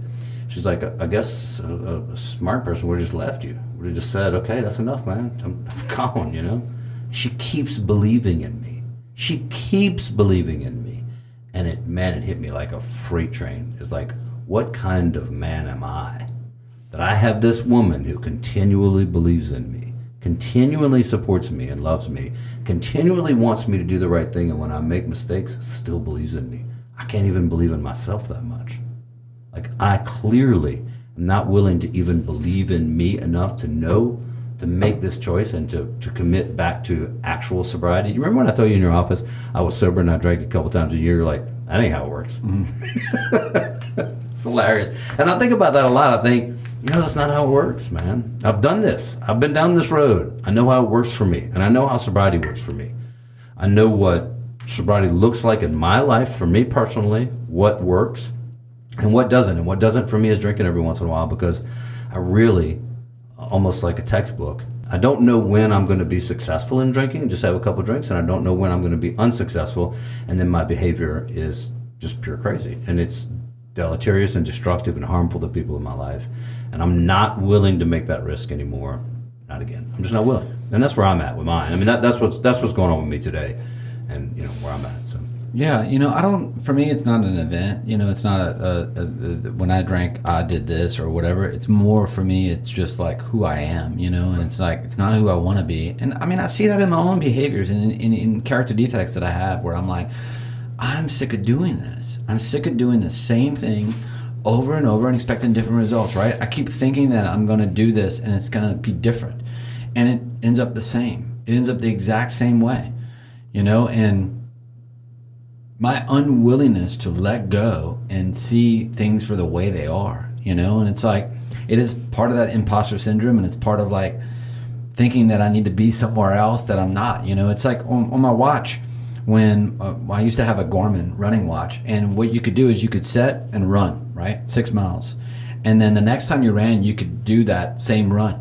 A: She's like, I guess a smart person would have just left you. Would have just said, okay, that's enough, man. I'm gone, you know. She keeps believing in me. She keeps believing in me. And it hit me like a freight train. It's like, what kind of man am I? That I have this woman who continually believes in me, continually supports me and loves me, continually wants me to do the right thing, and when I make mistakes, still believes in me. I can't even believe in myself that much. Like, I clearly am not willing to even believe in me enough to know to make this choice and to commit back to actual sobriety. You remember when I told you in your office I was sober and I drank a couple times a year? You're like, that ain't how it works. Mm-hmm. It's hilarious. And I think about that a lot. I think, that's not how it works, man. I've done this. I've been down this road. I know how it works for me, and I know how sobriety works for me. I know what sobriety looks like in my life, for me personally, what works and what doesn't. And what doesn't for me is drinking every once in a while, because I really, almost like a textbook, I don't know when I'm going to be successful in drinking and just have a couple drinks, and I don't know when I'm going to be unsuccessful, and then my behavior is just pure crazy. And it's deleterious and destructive and harmful to people in my life. And I'm not willing to make that risk anymore. Not again. I'm just not willing. And that's where I'm at with mine. I mean, that's what's going on with me today, and where I'm at. So
B: yeah, I don't. For me, it's not an event. It's not a when I drank, I did this or whatever. It's more for me. It's just like who I am. And it's like it's not who I want to be. And I mean, I see that in my own behaviors and in character defects that I have, where I'm like, I'm sick of doing this. I'm sick of doing the same thing over and over and expecting different results, right? I keep thinking that I'm going to do this and it's going to be different. And it ends up the same. It ends up the exact same way, and my unwillingness to let go and see things for the way they are, and it's like, it is part of that imposter syndrome, and it's part of like thinking that I need to be somewhere else that I'm not, it's like on my watch, when I used to have a Garmin running watch, and what you could do is you could set and run, right? 6 miles. And then the next time you ran, you could do that same run.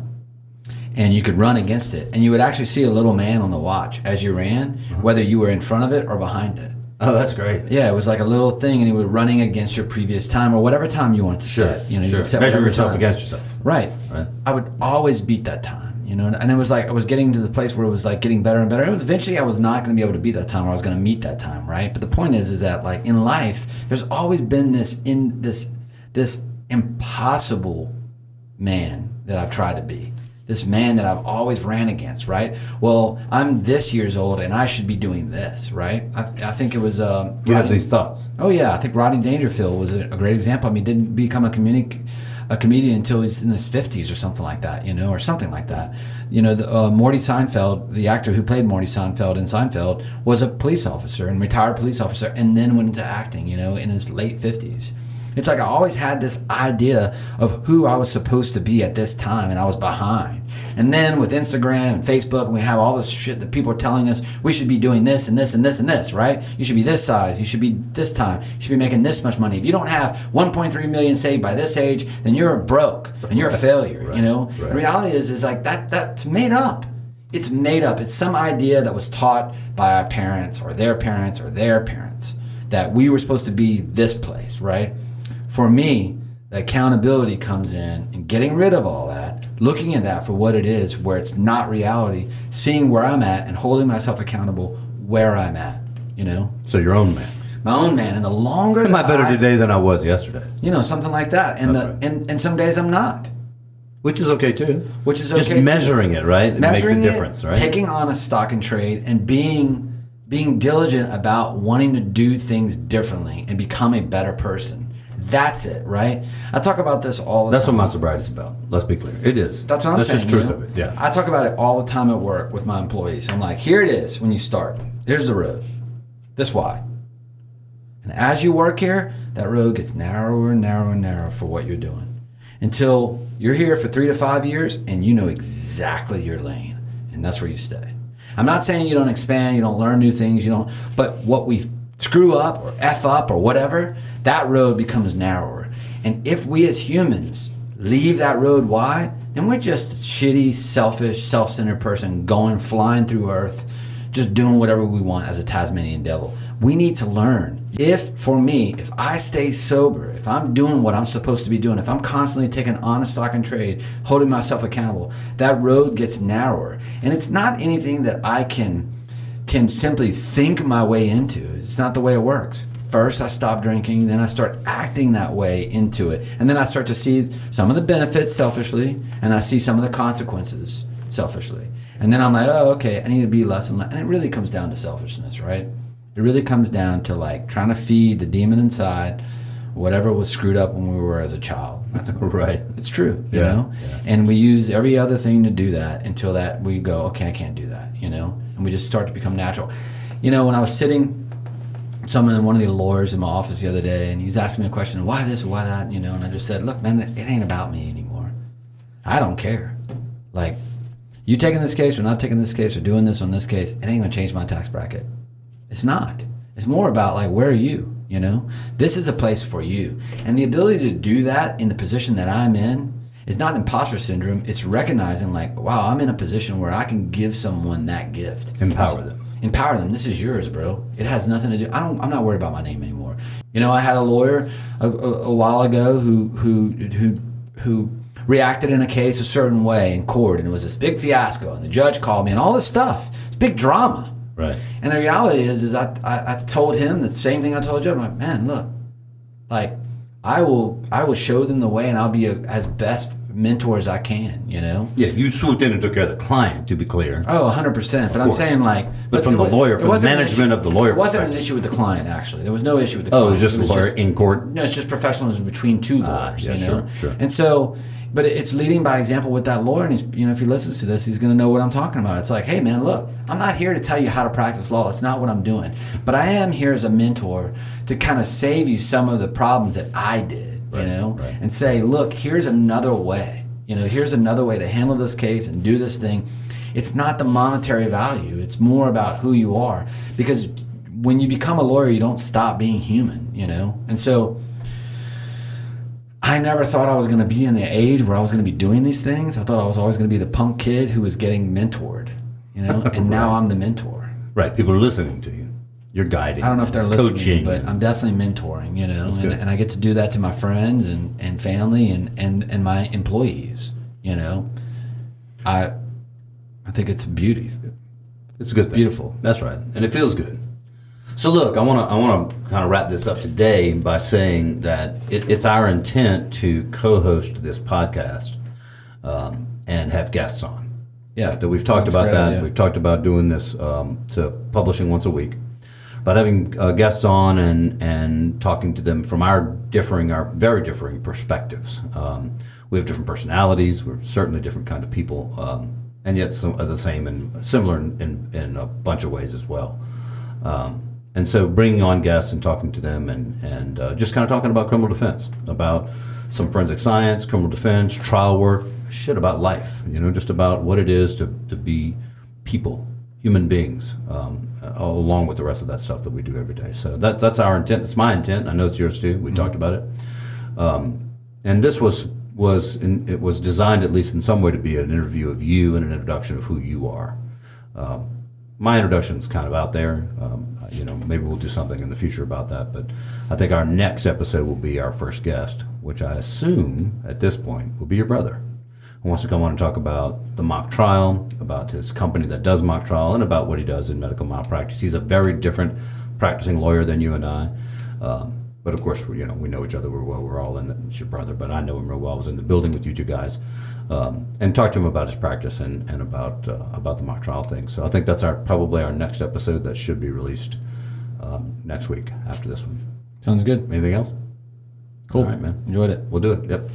B: And you could run against it. And you would actually see a little man on the watch as you ran, whether you were in front of it or behind it.
A: Oh, that's great.
B: Yeah, it was like a little thing, and he was running against your previous time or whatever time you wanted to set. You could set
A: measure yourself
B: time.
A: against yourself.
B: Right. I would always beat that time. And it was like I was getting to the place where it was like getting better and better. It was eventually I was not going to be able to beat that time, or I was going to meet that time, right? But the point is that like in life, there's always been this impossible man that I've tried to be. This man that I've always ran against, right? Well, I'm this years old and I should be doing this, right? I think it was
A: you have these thoughts.
B: Oh yeah, I think Rodney Dangerfield was a great example. I mean, he didn't become a comedian until he's in his 50s or something like that, or something like that. Morty Seinfeld, the actor who played Morty Seinfeld in Seinfeld, was a police officer and retired police officer, and then went into acting, in his late 50s. It's like I always had this idea of who I was supposed to be at this time, and I was behind. And then with Instagram and Facebook, and we have all this shit that people are telling us we should be doing this and this and this and this, right? You should be this size. You should be this time. You should be making this much money. If you don't have 1.3 million saved by this age, then you're broke and you're a failure.
A: Right.
B: The reality is like that's made up. It's made up. It's some idea that was taught by our parents or their parents or their parents that we were supposed to be this place, right? For me, the accountability comes in and getting rid of all that, looking at that for what it is, where it's not reality, seeing where I'm at and holding myself accountable where I'm at,
A: So your own man.
B: My own man. And the longer
A: Am I better today than I was yesterday?
B: Something like that. And and some days I'm not.
A: Which is okay too.
B: Which is okay.
A: Just measuring it, right? It
B: measuring
A: makes a difference, right?
B: Taking honest stock and trade and being diligent about wanting to do things differently and become a better person. That's it, right? I talk about this all the time.
A: That's what my sobriety is about. Let's be clear. It is.
B: That's what I'm saying.
A: That's just truth of it, yeah.
B: I talk about it all the time at work with my employees. I'm like, here it is when you start. Here's the road. This wide. And as you work here, that road gets narrower and narrower and narrower for what you're doing. Until you're here for 3 to 5 years and you know exactly your lane. And that's where you stay. I'm not saying you don't expand, you don't learn new things, but what we screw up or F up or whatever, that road becomes narrower. And if we as humans leave that road wide, then we're just a shitty, selfish, self-centered person flying through earth, just doing whatever we want as a Tasmanian devil. We need to learn. If I stay sober, if I'm doing what I'm supposed to be doing, if I'm constantly taking honest stock and trade, holding myself accountable, that road gets narrower. And it's not anything that I can simply think my way into. It's not the way it works. First, I stop drinking, then I start acting that way into it. And then I start to see some of the benefits selfishly, and I see some of the consequences selfishly. And then I'm like, oh, okay, I need to be less and less. And it really comes down to selfishness, right? It really comes down to like trying to feed the demon inside whatever was screwed up when we were as a child. That's
A: right.
B: It's true, you know? Yeah. And we use every other thing to do that until that we go, okay, I can't do that, And we just start to become natural. When I was sitting someone in one of the lawyers in my office the other day, and he was asking me a question, why this, why that, and I just said, look, man, it ain't about me anymore. I don't care. Like, you taking this case or not taking this case or doing this on this case, it ain't gonna change my tax bracket. It's not. It's more about like, where are you? You know, this is a place for you. And the ability to do that in the position that I'm in is not imposter syndrome. It's recognizing like, wow, I'm in a position where I can give someone that gift.
A: Empower them.
B: Empower them. This is yours, bro. It has nothing to do. I'm not worried about my name anymore. You know, I had a lawyer a while ago who reacted in a case a certain way in court, and it was this big fiasco, and the judge called me and all this stuff. It's big drama.
A: Right.
B: And the reality is I told him the same thing I told you. I'm like, man, look, like I will show them the way, and I'll be as best mentor as I can, you know?
A: Yeah, you swooped in and took care of the client, to be clear.
B: Oh, 100%. But I'm saying like...
A: But from the lawyer, from the management of the lawyer
B: It wasn't an issue with the client, actually. There was no issue with the client.
A: Oh, it was just the lawyer in court?
B: No, it's just professionalism between two lawyers,
A: yeah,
B: you know?
A: Sure.
B: And so... But it's leading by example with that lawyer, and he's, you know, if he listens to this, he's going to know what I'm talking about. It's like, hey, man, look, I'm not here to tell you how to practice law. That's not what I'm doing. But I am here as a mentor to kind of save you some of the problems that I did, you know, and say, look, here's another way. You know, here's another way to handle this case and do this thing. It's not the monetary value. It's more about who you are. Because when you become a lawyer, you don't stop being human, you know. And so... I never thought I was going to be in the age where I was going to be doing these things. I thought I was always going to be the punk kid who was getting mentored, you know, and now I'm the mentor.
A: Right. People are listening to you. You're guiding.
B: I don't know if they're listening,
A: coaching,
B: but I'm definitely mentoring, you know, and I get to do that to my friends and family and my employees, you know. I think it's a beauty.
A: It's a good thing.
B: Beautiful.
A: That's right. And it feels good. So look, I want to kind of wrap this up today by saying that it's our intent to co-host this podcast and have guests on.
B: Yeah,
A: that we've talked about that.
B: Idea.
A: We've talked about doing this to publishing once a week, but having guests on and talking to them from our very differing perspectives. We have different personalities. We're certainly different kind of people, and yet some are the same and similar in a bunch of ways as well. And so bringing on guests and talking to them and just kind of talking about criminal defense, about some forensic science, criminal defense, trial work, shit about life, you know, just about what it is to be people, human beings, along with the rest of that stuff that we do every day. So that's our intent. That's my intent. I know it's yours too. We talked about it. And this was designed, at least in some way, to be an interview of you and an introduction of who you are. My introduction is kind of out there. You know, maybe we'll do something in the future about that. But I think our next episode will be our first guest, which I assume at this point will be your brother, who wants to come on and talk about the mock trial, about his company that does mock trial, and about what he does in medical malpractice. He's a very different practicing lawyer than you and I. But of course, we know each other real well. We're all in it. It's your brother, but I know him real well. I was in the building with you two guys, and talked to him about his practice and about the mock trial thing. So I think that's probably our next episode that should be released next week after this one.
B: Sounds good.
A: Anything else?
B: Cool.
A: All right, man.
B: Enjoyed it.
A: We'll do it. Yep.